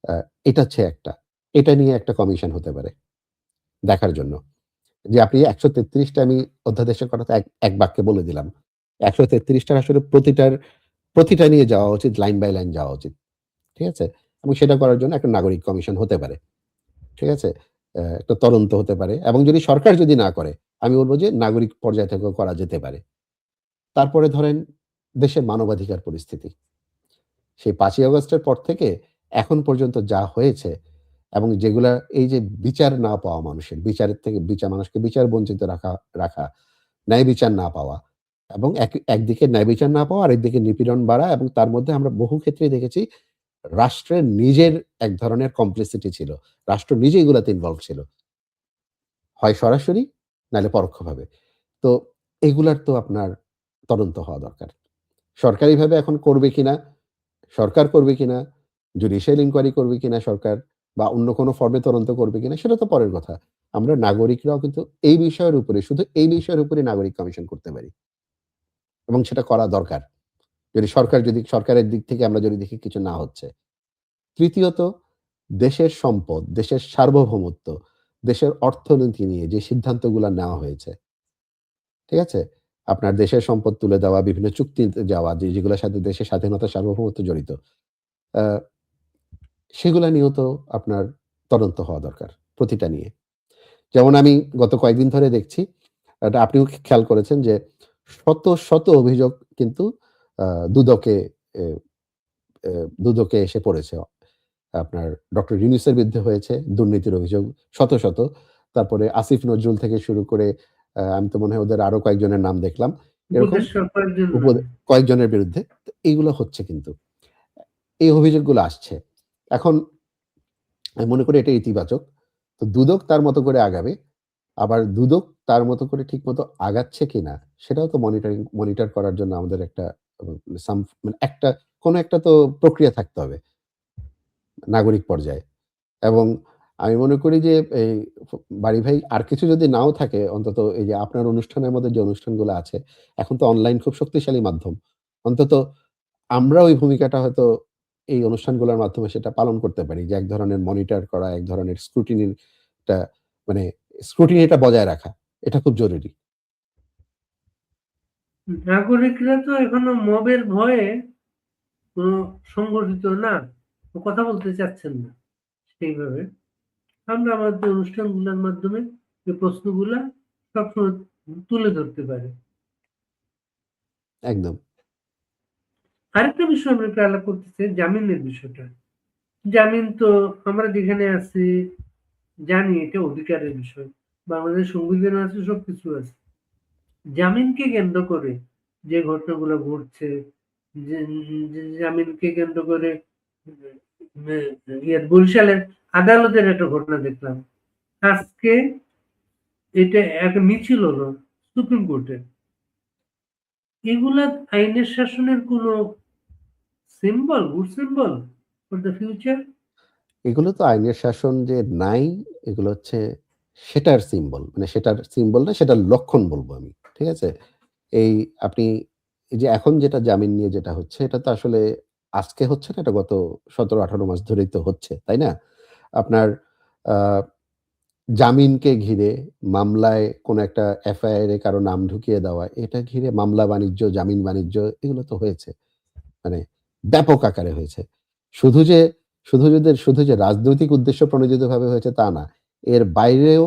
আ এটা হচ্ছে একটা। এটা নিয়ে একটা কমিশন হতে পারে দেখার জন্য। যে আপনি ১৩৩ টা আমি অধ্যাদেশের কথা তো এক বাক্যে বলে দিলাম। ১৩৩ টার আসলে প্রতিটা নিয়ে যাওয়া উচিত, লাইন বাই লাইন যাওয়া উচিত। ঠিক আছে? এবং সেটা করার জন্য একটা নাগরিক কমিশন হতে পারে। ঠিক আছে? একটা তদন্ত হতে পারে এবং যদি সরকার যদি না করে, আমি বলব যে নাগরিক পর্যায় থেকেও করা যেতে পারে। তারপরে ধরেন দেশের মানবাধিকার পরিস্থিতি। সেই ৫ই আগস্টের পর থেকে এখন পর্যন্ত যা হয়েছে এবং যেগুলা এই যে বিচার না পাওয়া মানুষের, বিচারের থেকে মানুষকে বিচার বঞ্চিত রাখা, ন্যায় বিচার না পাওয়া এবং একদিকে ন্যায় বিচার না পাওয়া, আরেকদিকে নিপীড়ন বাড়া এবং তার মধ্যে আমরা বহু ক্ষেত্রেই দেখেছি রাষ্ট্রের নিজের এক ধরনের কমপ্লিসিটি ছিল। রাষ্ট্র নিজে এগুলাতে ইনভলভ ছিল। হয় সরাসরি নাইলে পরোক্ষভাবে। তো এগুলার তো আপনার তদন্ত হওয়া দরকার। সরকারিভাবে এখন করবে কিনা, সরকার করবে কিনা, জুডিশিয়াল ইনকোয়ারি করবে কিনা সরকার বা অন্য কোনো ফর্মে তদন্ত করবে কিনা সেটা তো পরের কথা। আমরা নাগরিকরাও কিন্তু এই বিষয়ের উপরে শুধু এই বিষয়ের উপরে নাগরিক কমিশন করতে পারি এবং সেটা করা দরকার। যদি সরকারের দিক থেকে আমরা যদি দেখি কিছু না হচ্ছে। তৃতীয়ত দেশের সম্পদ, দেশের সার্বভৌমত্ব, দেশের অর্থনীতি নিয়ে যে সিদ্ধান্তগুলা নেওয়া হয়েছে, ঠিক আছে? আপনার দেশের সম্পদ তুলে দেওয়া, বিভিন্ন চুক্তিতে যাওয়া যেগুলোর সাথে দেশের স্বাধীনতা সার্বভৌমত্ব জড়িত। আ সেগুলা নিয়েও তো আপনার তদন্ত হওয়া দরকার, প্রতিটা নিয়ে। যেমন আমি গত কয়েকদিন ধরে দেখছি, এটা আপনিও খেয়াল করেছেন যে শত অভিযোগ কিন্তু আ দুদকে এ এ দুদকে এসে পড়েছে। আপনার ডক্টর ইউনূসের বিরুদ্ধে হয়েছে দুর্নীতির অভিযোগ শত। তারপরে আসিফ নজরুল থেকে শুরু করে আমি তো মনে হয় ওদের আরো কয়েকজনের নাম দেখলাম। এরকম উপদেষ্টা কয়েকজন উপ নামে। কয়েকজনের বিরুদ্ধে। তো এইগুলো হচ্ছে কিন্তু। এই অভিযোগগুলো আসছে। এখন আমি মনে করি এটা ইতিবাচক। তো দুদক তার মতো করে আগাবে। আবার দুদক তার মতো করে ঠিকমতো আগাচ্ছে কিনা সেটাও তো মনিটর করার জন্য আমাদের একটা সাম মানে একটা কোন একটা তো প্রক্রিয়া থাকতে হবে নাগরিক পর্যায়ে। এবং আমি মনে করি যে এই ফ বাড়ি ভাই আর কিছু যদি নাও থাকে অন্তত এই যে আপনার অনুষ্ঠানের মধ্যে যে অনুষ্ঠানগুলো আছে, এখন তো অনলাইন খুব শক্তিশালী মাধ্যম। অন্তত আমরা ওই ভূমিকাটা হয়তো এই অনুষ্ঠানগুলোর মাধ্যমে সেটা পালন করতে পারি যে এক ধরনের মনিটর করা, এক ধরনের টা মানে স্ক্রুটিনিটা বজায় রাখা। এটা খুব জরুরি। নাগরিকরা তো এখনো মবের ভয়ে কোনো সংগঠিত না। কথা বলতে চাচ্ছেন না সেইভাবে। আমরা আমাদের অনুষ্ঠানগুলোর মাধ্যমে এই প্রশ্নগুলা সবসময় তুলে ধরতে পারি। একদম। আরেকটা বিষয় আমরা একটু আলাপ করতে চাই, জামিনের বিষয়টা। জামিন তো আমরা যেখানে আছি জানি এটা অধিকারের বিষয়। বাংলাদেশ সংবিধান আছে, সবকিছু আছে। জামিনকে কেন্দ্র করে যে ঘটনাগুলো ঘটছে, যে জামিনকে কেন্দ্র করে বরিশালের আদালতের একটা ঘটনা দেখলাম। আজকে এটা একটা মিছিল হলো সুপ্রিম কোর্টে। এগুলা আইনের শাসনের কোনো good symbol for the future? এগুলো তো আইনের শাসন যে নাই, এগুলো হচ্ছে সেটার সিম্বল। মানে সেটার সিম্বল না, সেটার লক্ষণ বলবো আমি। ঠিক আছে? এই আপনি এই যে এখন যেটা জামিন নিয়ে যেটা হচ্ছে, এটা তো আসলে আজকে হচ্ছে না, এটা গত ১৭-১৮ মাস ধরেই তো হচ্ছে। তাই না? আপনার আ জামিনকে ঘিরে মামলায় কোনো একটা এফআইআর এ কারো নাম ঢুকিয়ে দেওয়া, এটা ঘিরে মামলা বাণিজ্য, জামিন বাণিজ্য এগুলো তো হয়েছে। মানে ব্যাপক আকারে হয়েছে। শুধু যে শুধু যে রাজনৈতিক উদ্দেশ্য প্রণোদিতভাবে হয়েছে তা না। এর বাইরেও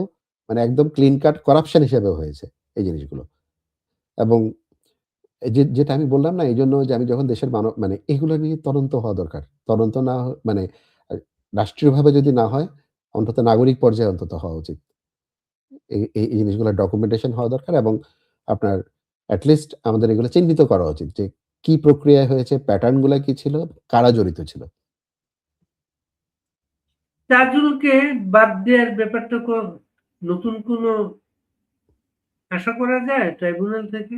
মানে একদম ক্লিন কাট করাপশন হিসেবেও হয়েছে এই জিনিসগুলো। এবং যেটা আমি বললাম না এজন্য যে আমি যখন দেশের মানে এগুলো নিয়ে তদন্ত হওয়া দরকার। তদন্ত না মানে আ রাষ্ট্রীয়ভাবে যদি না হয় অন্তত নাগরিক পর্যায়ে অন্তত হওয়া উচিত। এই জিনিসগুলোর ডকুমেন্টেশন হওয়া দরকার এবং আপনার এট লিস্ট আমাদের এগুলো চিহ্নিত করা উচিত যে কি প্রক্রিয়ায় হয়েছে, প্যাটার্ন গুলা কি ছিল, কারা জড়িত ছিল। তাজুলকে বাদ দেওয়ার ব্যাপারটা নতুন কোনো আশা করা যায় ট্রাইব্যুনাল থেকে?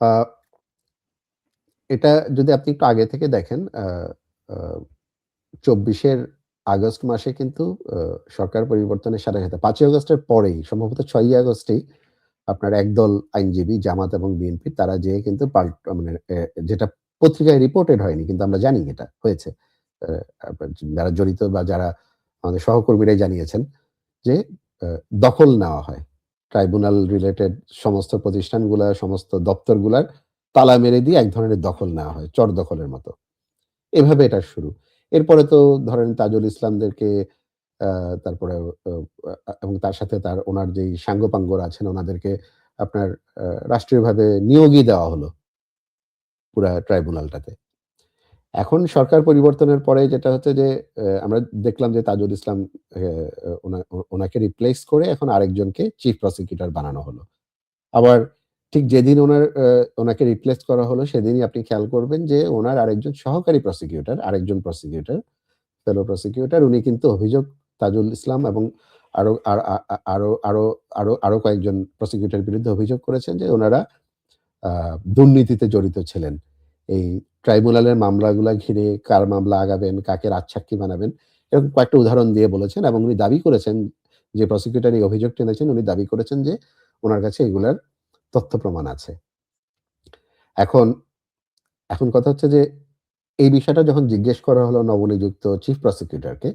আহ, এটা যদি আপনি একটু আগে থেকে দেখেন, ২৪ আগস্ট মাসে কিন্তু সরকার পরিবর্তনের সাথে সাথে ৫ই আগস্টের পরেই সম্ভবত ৬ই আগস্টেই আপনার একদল আইনজীবী জামাত এবং বিএনপি তারা যেয়ে কিন্তু মানে যেটা পত্রিকায় রিপোর্টেড হয়নি কিন্তু আমরা জানি এটা হয়েছে। যারা জড়িত বা যারা আমাদের সহকর্মীরাই জানিয়েছেন যে দখল নেওয়া হয়। ট্রাইব্যুনাল রিলেটেড সমস্ত প্রতিষ্ঠানগুলা, সমস্ত দপ্তরগুলার তালা মেরে দিয়ে এক ধরনের দখল নেওয়া হয়, চর দখলের মতো। এভাবে এটা শুরু। এরপরে তো ধরেন তাজুল ইসলামদেরকে আ তারপরে ও এবং তার সাথে উনার যেই সাঙ্গপাঙ্গরা আছেন উনাদেরকে আপনার আ রাষ্ট্রীয়ভাবে নিয়োগই দেওয়া হলো পুরা ট্রাইব্যুনালটাতে। এখন সরকার পরিবর্তনের পরে যেটা হচ্ছে যে আমরা দেখলাম যে তাজুল ইসলাম এ উনাকে রিপ্লেস করে এখন আরেকজনকে চিফ প্রসিকিউটর বানানো হলো। আবার ঠিক যেদিন উনাকে রিপ্লেস করা হলো সেদিনই আপনি খেয়াল করবেন যে উনার আরেকজন সহকারী প্রসিকিউটর, আরেকজন প্রসিকিউটর, ফেলো প্রসিকিউটর উনি কিন্তু অভিযোগ তাজুল ইসলাম এবং আরো আর আ আ আরো আরো আরো আরো কয়েকজন প্রসিকিউটরের বিরুদ্ধে অভিযোগ করেছেন যে উনারা আ দুর্নীতিতে জড়িত ছিলেন। এই ট্রাইব্যুনালের মামলাগুলা ঘিরে কার মামলা আগাবেন, কাকে রাজসাক্ষী বানাবেন, এরকম কয়েকটা উদাহরণ দিয়ে বলেছেন এবং উনি দাবি করেছেন, যে প্রসিকিউটর এই অভিযোগটা এনেছেন উনি দাবি করেছেন যে উনার কাছে এগুলার তথ্য প্রমাণ আছে। এখন এখন কথা হচ্ছে যে এই বিষয়টা যখন জিজ্ঞেস করা হলো নবনিযুক্ত চিফ প্রসিকিউটরকে,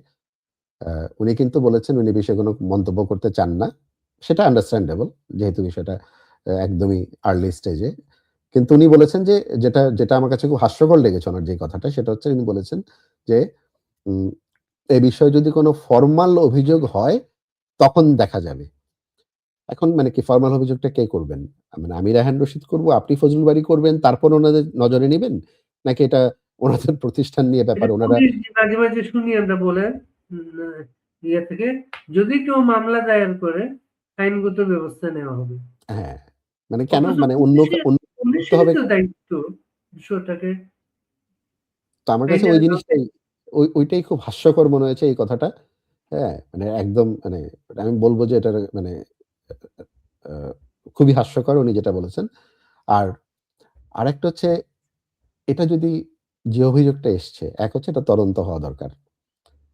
আ উনি কিন্তু বলেছেন উনি বিষয়ে কোনো মন্তব্য করতে চান না। সেটা আন্ডারস্ট্যান্ডেবল যেহেতু বিষয়টা একদমই আর্লি স্টেজে। কিন্তু উনি বলেছেন যে যেটা আমার কাছে খুব হাস্যকর লেগেছে উনার যে কথাটা সেটা হচ্ছে উনি বলেছেন যে, উম "এ বিষয়ে যদি কোনো ফরমাল অভিযোগ হয় তখন দেখা যাবে।" এখন মানে কি ফরমাল অভিযোগটা কে করবেন? মানে আমি রায়হান রশিদ করব, আপনি ফজলুল বারী করবেন, তারপর ওনাদের নজরে নিবেন? নাকি এটা ওনাদের প্রতিষ্ঠান নিয়ে এই ব্যাপার যে ওনারা পুলিশ যে মাঝে, মাঝে শুনি আমরা বলে উম ইয়ে থেকে যদি কেউ মামলা দায়ের করে আইনগত ব্যবস্থা নেওয়া হবে। হ্যাঁ, মানে কেন অথচ মানে অন্য করতে পুলিশেরই হবে তো দায়িত্ব বিষয়টাকে তো আমার কাছে আইনের ওই আওতায়। জিনিসটাই ওইটাই খুব হাস্যকর মনে হয়েছে এই কথাটা। হ্যাঁ? মানে একদম মানে আমি বলব যে এটার মানে আ খুবই হাস্যকর উনি যেটা বলেছেন। আর আরেকটা হচ্ছে এটা যদি যে অভিযোগটা এসছে, এক হচ্ছে এটা তদন্ত হওয়া দরকার।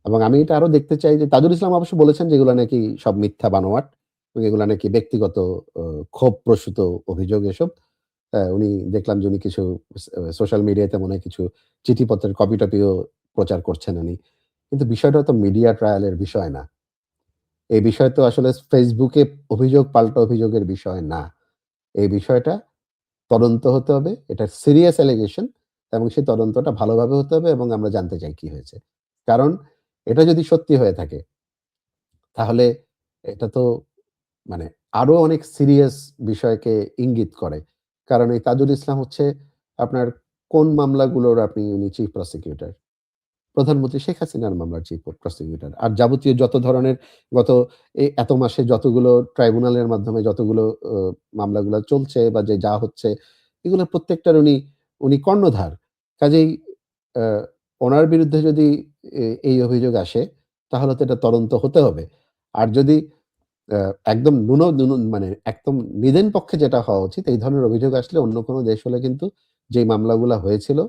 এবং আমি এটা আরো দেখতে চাই যে তাজুল ইসলাম অবশ্য বলেছেন যে এগুলা নাকি সব মিথ্যা বানোয়াট এবং এগুলা নাকি ব্যক্তিগত অ ক্ষোভপ্রসূত অভিযোগ এসব। উনি দেখলাম যে উনি কিছু সোশ্যাল মিডিয়াতে মনে হয় কিছু চিঠিপত্রের কপি-টপিও প্রচার করছেন উনি। কিন্তু বিষয়টা তো মিডিয়া ট্রায়াল এর বিষয় না। এই বিষয় তো আসলে Facebook এ অভিযোগ পাল্টা অভিযোগের বিষয় না। এই বিষয়টা তদন্ত হতে হবে। এটা সিরিয়াস অ্যালিগেশন এবং সেই তদন্তটা ভালোভাবে হতে হবে এবং আমরা জানতে চাই কি হয়েছে। কারণ এটা যদি সত্যি হয়ে থাকে তাহলে এটা তো মানে আরো অনেক সিরিয়াস বিষয়কে ইঙ্গিত করে। কারণ এই তাজুল ইসলাম হচ্ছে আপনার কোন মামলাগুলোর উনি চিফ প্রসিকিউটর। প্রধানমন্ত্রী শেখ হাসিনার মামলার চিফ প্রসিকিউটর। আর যাবতীয় যত ধরনের গত এত মাসে যতগুলো ট্রাইব্যুনালের মাধ্যমে যতগুলো মামলাগুলা চলছে বা যা হচ্ছে এগুলোর প্রত্যেকটার উনি কর্ণধার। কাজেই আ ওনার বিরুদ্ধে যদি এই অভিযোগ আসে তাহলে তো এটা তদন্ত হতে হবে। আর যদি আ একদম মানে একদম নিদেন পক্ষে যেটা হওয়া উচিত এই ধরনের অভিযোগ আসলে অন্য কোন দেশ হলে কিন্তু যেই মামলাগুলা হয়েছিল,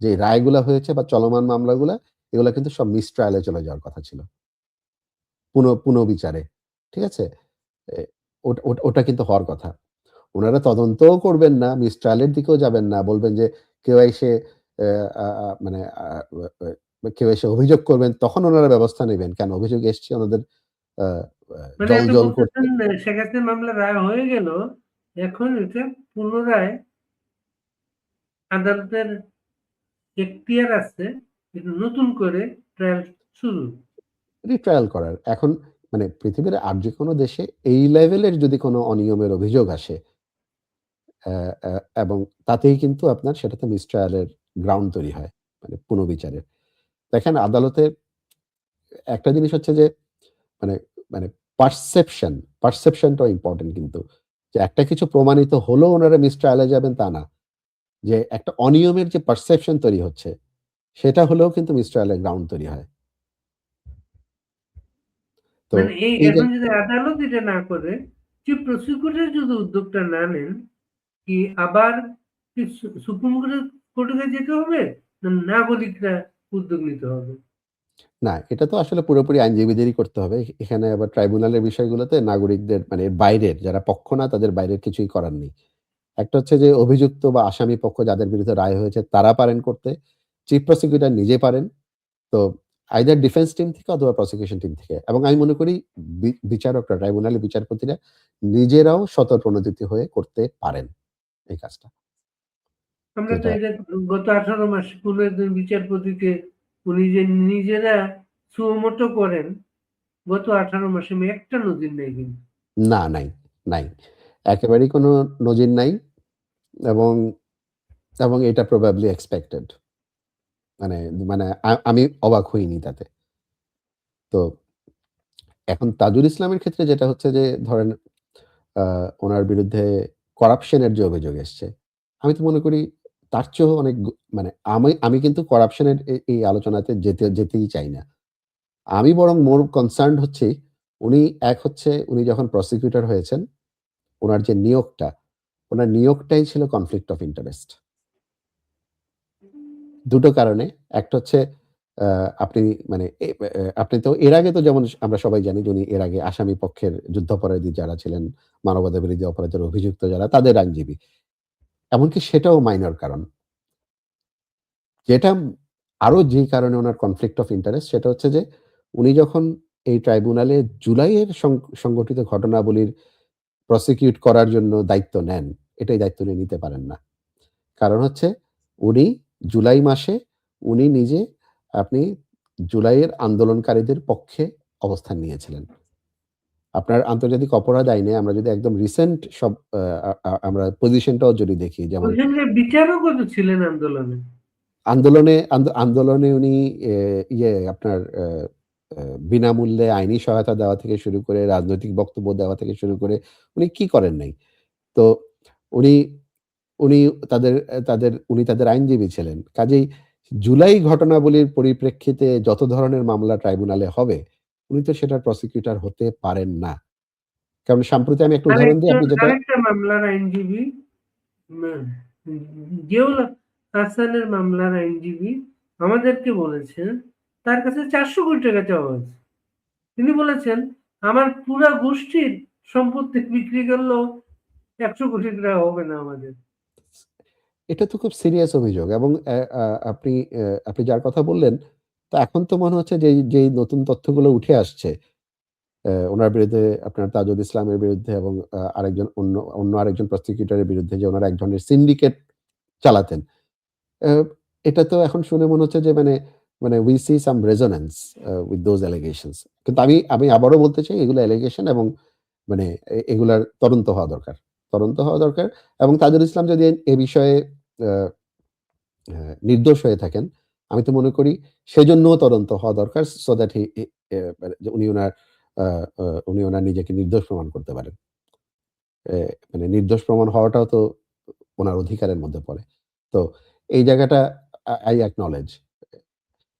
যে রায়গুলা হয়েছে বা চলমান মামলাগুলা এগুলা কিন্তু সব মিসট্রায়াল এ চলে যাওয়ার কথা ছিল। পুনঃবিচারে। ঠিক আছে? এ ওটা কিন্তু হওয়ার কথা। উনারা তদন্তও করবেন না, মিসট্রায়াল এর দিকেও যাবেন না। বলবেন যে কেউ এসে অ্যা আ আ মানে আ কেউ এসে অভিযোগ করবেন তখন উনারা ব্যবস্থা নিবেন। কেন অভিযোগ এসছে ওনাদের আ আ মানে আপনি জল করতে বলতেছেন শেখ হাসিনার মামলা রায় হয়ে গেল। এখন এটা পুনরায় আদালতের এখতিয়ার আছে এটা নতুন করে ট্রায়াল শুরু। রিট্রায়াল করার। এখন মানে পৃথিবীর আর যেকোনো দেশে এই লেভেলের যদি কোন অনিয়মের অভিযোগ আসে অ্যা অ্যা এবং তাতেই কিন্তু আপনার সেটাতে মিসট্রায়াল এর গ্রাউন্ড তৈরি হয়। মানে পুনর্বিচারের। দেখেন আদালতের একটা জিনিস হচ্ছে যে মানে মানে পারসেপশন, পারসেপশনটাও ইম্পোর্টেন্ট কিন্তু। যে একটা কিছু প্রমাণিত হলেও উনারা মিসট্রায়াল এ যাবেন তা না। যে একটা অনিয়মের যে পারসেপশন তৈরি হচ্ছে সেটা হলেও কিন্তু মিসট্রায়ালের গ্রাউন্ড তৈরি হয়। তো মানে এই এই যে এখন যদি আদালত এটা না করে, চিফ প্রসিকিউটর যদি উদ্যোগটা না নেন, কি আবার কি সুপ্রিম কোর্টের কাছে যেতে হবে? না নাগরিকরা উদ্যোগ নিতে হবে? না, এটা তো আসলে পুরোপুরি আইনজীবীদেরই করতে হবে। এখানে আবার ট্রাইব্যুনালের বিষয়গুলোতে নাগরিকদের মানে এর বাইরের যারা পক্ষ না তাদের বাইরের কিছুই করার নেই। একটা হচ্ছে যে অভিযুক্ত বা আসামি পক্ষ যাদের বিরুদ্ধে রায় হয়েছে তারা পারেন করতে। চিফ প্রসিকিউটর নিজে পারেন। তো আইদার ডিফেন্স টিম থেকে অথবা প্রসিকিউশন টিম থেকে। এবং আমি মনে করি বিচারকরা, ট্রাইব্যুনালের বিচারপতিরা নিজেরাও স্বতঃপ্রণোদিত হয়ে করতে পারেন এই কাজটা। আমরা তো যেটা এটা গত 18 মাসে কোন একজন বিচারপতিকে উনি যে নিজেরা সুও মোটো করেন, গত 18 মাসে আমি একটা নজির নেই কিন্তু। না, নাই, নাই। একেবারেই কোনো নজির নাই এবং, এবং এটা প্রবাবলি এক্সপেক্টেড। মানে মানে আমি অবাক হইনি তাতে। তো এখন তাজুল ইসলামের ক্ষেত্রে যেটা হচ্ছে যে ধরেন আ উনার বিরুদ্ধে করাপশন এর যে অভিযোগ এসছে। আমি তো মনে করি তার চেয়েও অনেক মানে আমি কিন্তু করাপশন এর এই আলোচনাতে যেতেই চাই না। আমি বরং মোর কনসার্নড হচ্ছি উনি এক হচ্ছে উনি যখন প্রসিকিউটর হয়েছেন, উনার যে নিয়োগটা, উনার নিয়োগটাই ছিল কনফ্লিক্ট অফ ইন্টারেস্ট। দুটো কারণে। একটা হচ্ছে আ আপনি মানে আপনি তো এর আগে তো যেমন আমরা সবাই জানি যে উনি এর আগে আসামি পক্ষের যুদ্ধাপরাধী যারা ছিলেন, মানবতা বিরোধী অপরাধের অভিযুক্ত যারা তাদের আইনজীবী। এমনকি সেটাও মাইনর কারণ। যেটা আরো যেই কারণে উনার কনফ্লিক্ট অফ ইন্টারেস্ট সেটা হচ্ছে যে উনি যখন এই ট্রাইব্যুনালে জুলাইয়ের সংগঠিত ঘটনাবলীর প্রসিকিউট করার জন্য দায়িত্ব নেন, এটাই দায়িত্ব উনি নিতে পারেন না। কারণ হচ্ছে উনি জুলাই মাসে উনি নিজে আপনি জুলাইয়ের আন্দোলনকারীদের পক্ষে অবস্থান নিয়েছিলেন। আপনার আন্তর্জাতিক অপরাধ আইনে আমরা যদি একদম রিসেন্ট সব আ আ আমরা পজিশনটাও যদি দেখি যেমন ওইখানে বিচারকও তো ছিলেন আন্দোলনে। আন্দোলনে উনি আপনার আ বিনামূল্যে আইনি সহায়তা দেওয়া থেকে শুরু করে রাজনৈতিক বক্তব্য দেওয়া থেকে শুরু করে উনি কি করেন নাই? তো উনি উনি তাদের আইনজীবী ছিলেন। কাজেই জুলাই ঘটনাবলীর পরিপ্রেক্ষিতে যত ধরনের মামলা ট্রাইব্যুনালে হবে, উনি তো সেটার প্রসিকিউটর হতে পারেন না। কারণ সাম্প্রতি আমি একটা উদাহরণ দিই আপনি যেটা আরেকটা মামলার আইনজীবী হুম, জিয়াউল হাসানের মামলার আইনজীবী আমাদেরকে বলেছেন তার কাছে 400 কোটি টাকা চাওয়া হয়েছে। তিনি বলেছেন আমার পুরা গোষ্ঠীর সম্পত্তি বিক্রি করলেও 100 কোটি টাকা হবে না আমাদের। এটা তো খুব সিরিয়াস অভিযোগ এবং অ্যা আ আপনি আপনি যার কথা বললেন, তো এখন তো মনে হচ্ছে যেই নতুন তথ্যগুলো উঠে আসছে, উনার বিরুদ্ধে আপনার তাজুল ইসলামের বিরুদ্ধে এবং আরেকজন অন্য আরেকজন প্রসিকিউটরের বিরুদ্ধে যে উনারা এক ধরনের সিন্ডিকেট চালাতেন। অ্যা এটা তো এখন শুনে মনে হচ্ছে যে মানে we see some resonance with those allegations কিন্তু আমি আবারও বলতে চাই এগুলো অ্যালিগেশন এবং মানে এগুলার তদন্ত হওয়া দরকার। তদন্ত হওয়া দরকার এবং তাজুল ইসলাম যদি এ বিষয়ে আ নির্দোষ হয়ে থাকেন, আমি তো মনে করি সেজন্যও তদন্ত হওয়া দরকার সো দ্যাট হি ই এ মানে যে আ উনি উনার নিজেকে নির্দোষ প্রমাণ করতে পারেন। এ মানে নির্দোষ প্রমাণ হওয়াটাও তো উনার অধিকারের মধ্যে পড়ে। তো এই জায়গাটা I acknowledge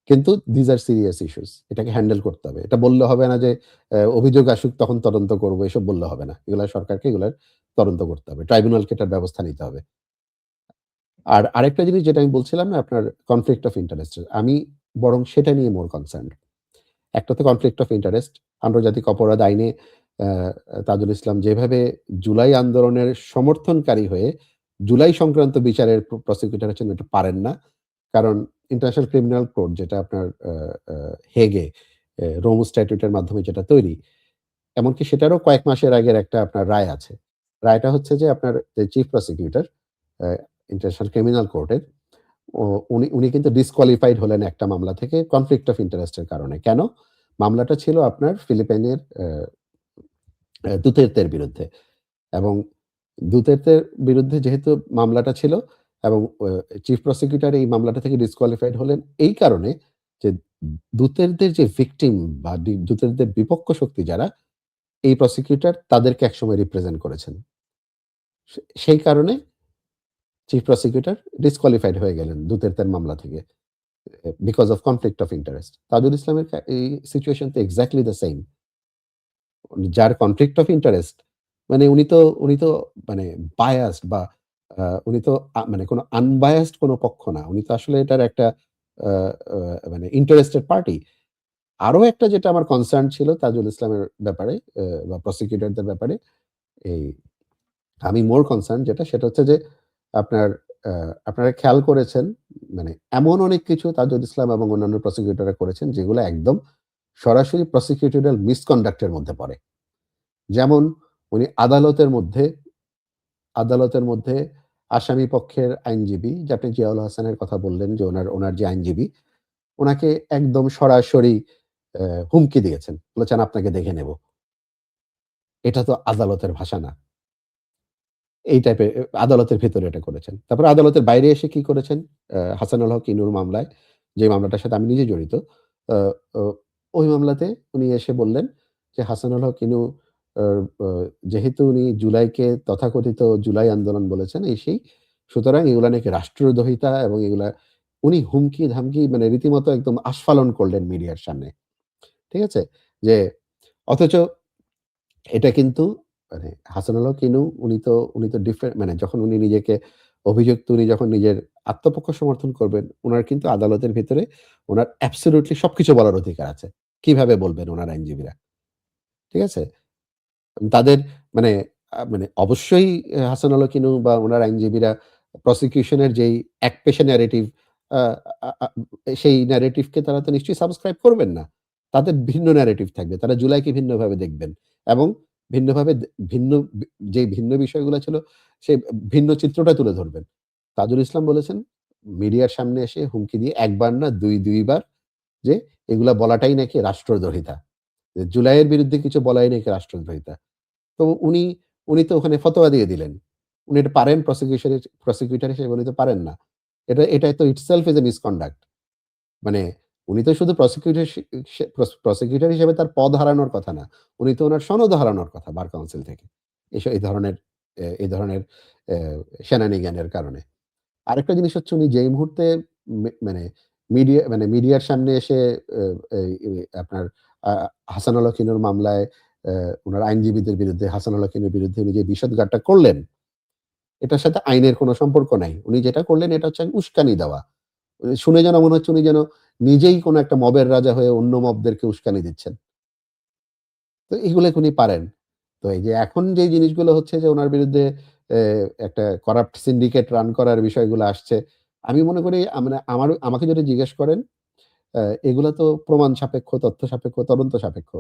কিন্তু these are serious issues এটাকে হ্যান্ডেল করতে হবে। এটা বললে হবে না যে অভিযোগ আসুক তখন তদন্ত করব এসব বললে হবে না। এগুলা সরকারকে এগুলার তদন্ত করতে হবে। ট্রাইব্যুনালকে এটার ব্যবস্থা নিতে হবে। আর আরেকটা জিনিস যেটা আমি বলছিলাম না আপনার কনফ্লিক্ট অফ ইন্টারেস্ট এর আমি বরং সেটা নিয়ে মোর কনসার্নড। একটা তো কনফ্লিক্ট অফ ইন্টারেস্ট আন্তর্জাতিক অপরাধ আইনে আ তাজুল ইসলাম যেভাবে জুলাই আন্দোলনের সমর্থনকারী হয়ে জুলাই সংক্রান্ত বিচারের প্রসিকিউটর হচ্ছেন এটা পারেন না। কারণ ইন্টারন্যাশনাল ক্রিমিনাল কোর্ট যেটা আপনার আ আ হেগে রোম স্ট্যাটুট এর মাধ্যমে যেটা তৈরি, এমনকি সেটারও কয়েক মাসের আগের একটা আপনার রায় আছে। রায়টা হচ্ছে যে আপনার যে চিফ প্রসিকিউটর আ ইন্টারন্যাশনাল ক্রিমিনাল কোর্টের ও উনি কিন্তু ডিসকোয়ালিফাইড হলেন একটা মামলা থেকে কনফ্লিক্ট অফ ইন্টারেস্ট এর কারণে। কেন? মামলাটা ছিল আপনার ফিলিপাইনের দুতের্তের বিরুদ্ধে এবং দুতের্তের বিরুদ্ধে যেহেতু মামলাটা ছিল এবং চিফ প্রসিকিউটর এই মামলাটা থেকে ডিসকোয়ালিফাইড হলেন এই কারণে যে দুতের্তের যে ভিকটিম বা দুতের্তের বিপক্ষ শক্তি যারা, এই প্রসিকিউটর তাদেরকে একসময় রিপ্রেজেন্ট করেছেন। সেই কারণে চিফ প্রসিকিউটর ডিসকোয়ালিফাইড হয়ে গেলেন দুতের্তের মামলা থেকে। Because of conflict of interest. Tajul ইসলামের এই সিচুয়েশন তো এক্সাক্টলি দ্য সেইম। যার কনফ্লিক্ট অফ ইন্টারেস্ট মানে উনি তো মানে বায়াসড বা উনি তো মানে কোন আনবায়াসড কোন পক্ষ না। উনি তো আসলে এটার একটা আ আ মানে ইন্টারেস্টেড পার্টি। আরো একটা যেটা আমার কনসার্ন ছিল তাজুল ইসলামের ব্যাপারে বা প্রসিকিউটরদের ব্যাপারে, এই আমি মোর কনসার্ন যেটা সেটা হচ্ছে যে আপনার আ আপনারা খেয়াল করেছেন মানে এমন অনেক কিছু তাজুল ইসলাম এবং অন্যান্য প্রসিকিউটররা করেছেন যেগুলো একদম সরাসরি প্রসিকিউটরিয়াল মিসকন্ডাক্ট এর মধ্যে পড়ে। যেমন উনি আদালতের মধ্যে আসামি পক্ষের আইনজীবী যে আপনি জিয়াউল হাসানের কথা বললেন যে উনার যে আইনজীবী, উনাকে একদম সরাসরি হুমকি দিয়েছেন। বলেছেন, "আপনাকে দেখে নেব।" এটা তো আদালতের ভাষা না। এই টাইপের আদালতের ভেতরে এটা করেছেন। তারপরে আদালতের বাইরে এসে কি করেছেন? হাসানুল হক ইনুর মামলায়, যে মামলাটার সাথে আমি নিজে জড়িত। আ ও ওই মামলাতে উনি এসে বললেন যে, হাসানুল হক ইনু আ আ যেহেতু উনি জুলাইকে তথাকথিত জুলাই আন্দোলন বলেছেন এই সেই, সুতরাং এগুলা নাকি রাষ্ট্রদ্রোহিতা এবং এগুলা উনি হুমকি-ধামকি মানে রীতিমতো একদম আস্ফালন করলেন মিডিয়ার সামনে। ঠিক আছে? যে অথচ এটা কিন্তু মানে হাসানুল হক ইনু উনি তো মানে যখন উনি নিজেকে অভিযুক্ত, উনি যখন নিজের আত্মপক্ষ সমর্থন করবেন, উনার কিন্তু আদালতের ভেতরে উনার অ্যাবসোলিউটলি সবকিছু বলার অধিকার আছে। কিভাবে বলবেন উনার আইনজীবীরা। ঠিক আছে? তাদের মানে মানে অবশ্যই হাসানুল হক ইনু বা উনার আইনজীবীরা প্রসিকিউশন এর যেই একপেশে ন্যারেটিভ আ আ আ সেই ন্যারেটিভ কে তারা তো নিশ্চয়ই সাবস্ক্রাইব করবেন না। তাদের ভিন্ন ন্যারেটিভ থাকবে। তারা জুলাইকে ভিন্নভাবে দেখবেন এবং ভিন্নভাবে ভিন্ন যে ভিন্ন বিষয়গুলো ছিল সেই ভিন্ন চিত্রটা তুলে ধরবেন। তাজুল ইসলাম বলেছেন মিডিয়ার সামনে এসে হুমকি দিয়ে ১ বার না ২ বার যে এগুলা বলাটাই নাকি রাষ্ট্রদ্রোহিতা। জুলাইয়ের বিরুদ্ধে কিছু বলাই নাকি রাষ্ট্রদ্রোহিতা। তো উনি তো ওখানে ফতোয়া দিয়ে দিলেন। উনি এটা পারেন প্রসিকিউটর হিসেবে উনি তো পারেন না। এটা তো ইটসেলফ ইস এ মিসকন্ডাক্ট। মানে উনি তো শুধু প্রসিকিউটর হিসেবে তার পদ হারানোর কথা না। উনি তো উনার সনদও হারানোর কথা বার কাউন্সিল থেকে। এই ধরনের অ্যা shenan-igan এর কারণে। আরেকটা জিনিস হচ্ছে উনি যেই মুহূর্তে মানে মিডিয়ার সামনে এসে অ এই আপনার আ হাসানুল হক ইনুর মামলায় উনার আইনজীবীদের বিরুদ্ধে হাসানুল হক ইনুর বিরুদ্ধে উনি যে বিষোদগারটা করলেন, এটার সাথে আইনের কোন সম্পর্ক নাই। উনি যেটা করলেন এটা হচ্ছে উস্কানি দেওয়া। শুনে যেন মনে হচ্ছে উনি যেন নিজেই কোন একটা মবের রাজা হয়ে অন্য মবদেরকে উস্কানি দিচ্ছেন। তো এগুলো উনি পারেন। তো এই যে এখন যে জিনিসগুলো হচ্ছে যে উনার বিরুদ্ধে এ একটা করাপ্ট সিন্ডিকেট রান করার বিষয়গুলো আসছে। আমি মনে করি মানে আমাকে যদি জিজ্ঞেস করেন এগুলা তো প্রমাণ সাপেক্ষ, তথ্য সাপেক্ষ, তদন্ত সাপেক্ষ।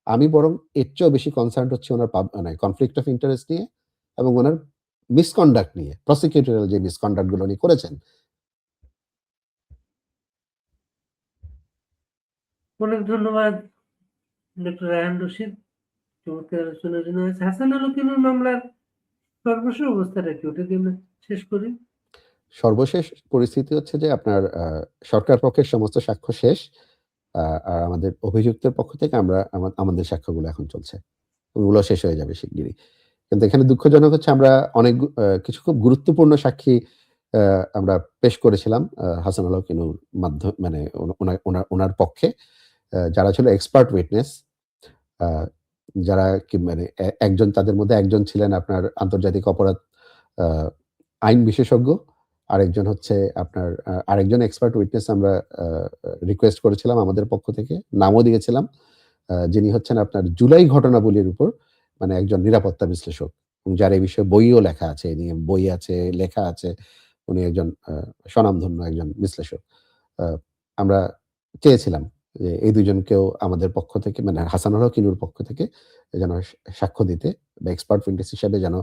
আমি বরং এর চেয়েও বেশি কনসার্নড হচ্ছি উনার মানে কনফ্লিক্ট অফ ইন্টারেস্ট নিয়ে এবং উনার মিসকন্ডাক্ট নিয়ে। প্রসিকিউটরিয়াল যে মিসকন্ডাক্ট গুলো উনি করেছেন। অনেক ধন্যবাদ ডক্টর রায়হান রশিদ। চমৎকার আলোচনার জন্য। হাসানুল হকের মামলার সর্বশেষ অবস্থাটা কি? ওটা দিয়ে আমরা শেষ করি। সর্বশেষ পরিস্থিতি হচ্ছে যে আপনার সরকার পক্ষের সমস্ত সাক্ষ্য শেষ। আর আমাদের অভিযুক্তের পক্ষ থেকে আমরা আমাদের সাক্ষ্যগুলো এখন চলছে। ওগুলো শেষ হয়ে যাবে শিগগিরই। কিন্তু এখানে দুঃখজনক হচ্ছে আমরা অনেক কিছু খুব গুরুত্বপূর্ণ সাক্ষী আ আমরা পেশ করেছিলাম হাসানুল হক ইনুর মানে উনার পক্ষে। যারা ছিল এক্সপার্ট উইটনেস। আ যারা কি মানে একজন তাদের মধ্যে একজন ছিলেন আপনার আন্তর্জাতিক অপরাধ আ আইন বিশেষজ্ঞ। আরেকজন হচ্ছে আপনার আরেকজন এক্সপার্ট উইটনেস আমরা আ রিকোয়েস্ট করেছিলাম আমাদের পক্ষ থেকে। নামও দিয়েছিলাম। যিনি হচ্ছেন আপনার জুলাই ঘটনাবলীর উপর মানে একজন নিরাপত্তা বিশ্লেষক। এবং যার এই বিষয়ে বইও লেখা আছে। এ নিয়ে বই আছে, লেখা আছে। উনি একজন স্বনামধন্য একজন বিশ্লেষক। আ আমরা চেয়েছিলাম যে এই ২ জনকেও আমাদের পক্ষ থেকে মানে হাসানুল হক ইনুর পক্ষ থেকে যেন সাক্ষ্য দিতে বা এক্সপার্ট উইটনেস হিসেবে যেন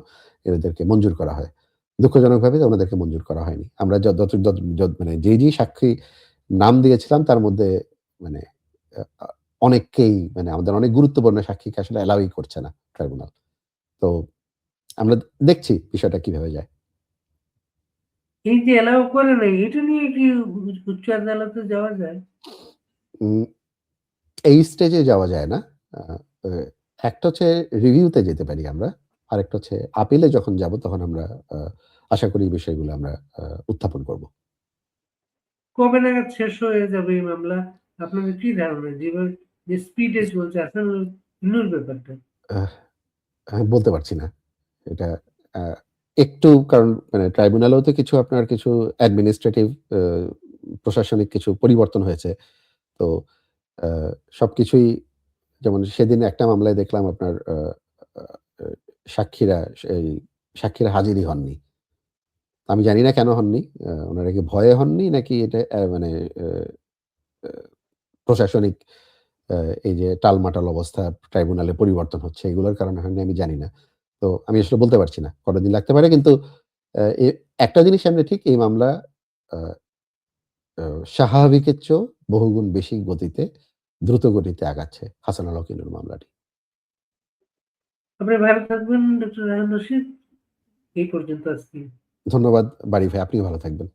এদেরকে মঞ্জুর করা হয়। দুঃখজনকভাবে উনাদেরকে মঞ্জুর করা হয়নি। আমরা মানে যেই সাক্ষী নাম দিয়েছিলাম তার মধ্যে মানে আ আ অনেককেই মানে আমাদের অনেক গুরুত্বপূর্ণ সাক্ষীকে আসলে অ্যালাউই করছে না ট্রাইব্যুনাল। তো আমরা দেখছি বিষয়টা কিভাবে যায়। এই যে এলাও করে নাই, এটা নিয়ে কি উচ্চ আদালতে যাওয়া যায়? উম এই স্টেজে যাওয়া যায় না। আ এ একটা হচ্ছে রিভিউ তে যেতে পারি আমরা। আরেকটা হচ্ছে আপিলে যখন যাব তখন আমরা আ আশা করি এই বিষয়গুলো আমরা উত্থাপন করব। কবে নাগাদ শেষ হয়ে যাবে এই মামলা? আপনাদের কি ধারণা? যেভাবে যে স্পিডে চলছে আসানুর ব্যাপারটা? আহ আমি বলতে পারছি না। এটা আ একটু কারণ মানে ট্রাইব্যুনালেও তো কিছু আপনার কিছু অ্যাডমিনিস্ট্রেটিভ আ প্রশাসনিক কিছু পরিবর্তন হয়েছে। তো আ সবকিছুই যেমন সেদিন একটা মামলায় দেখলাম আপনার আ আ আ সাক্ষীরা এই সাক্ষীরা হাজিরই হননি। আমি জানি না কেন হননি। উনারা কি ভয়ে হননি নাকি এটা মানে আ আ প্রশাসনিক আ এই যে টালমাটাল অবস্থা ট্রাইব্যুনালে পরিবর্তন হচ্ছে এগুলোর কারণে হয়নি আমি জানি না। তো আমি আসলে বলতে পারছি না। কতদিন লাগতে পারে কিন্তু এ একটা জিনিস আমরা ঠিক এই মামলা আ আ স্বাভাবিকের চেয়েও বহুগুণ বেশি গতিতে দ্রুত গতিতে আগাচ্ছে হাসানুল হকের মামলাটি। আপনি ভালো থাকবেন ডক্টর রায়হান রশিদ। এই পর্যন্ত আজকে। ধন্যবাদ বাড়ি ভাই। আপনিও ভালো থাকবেন।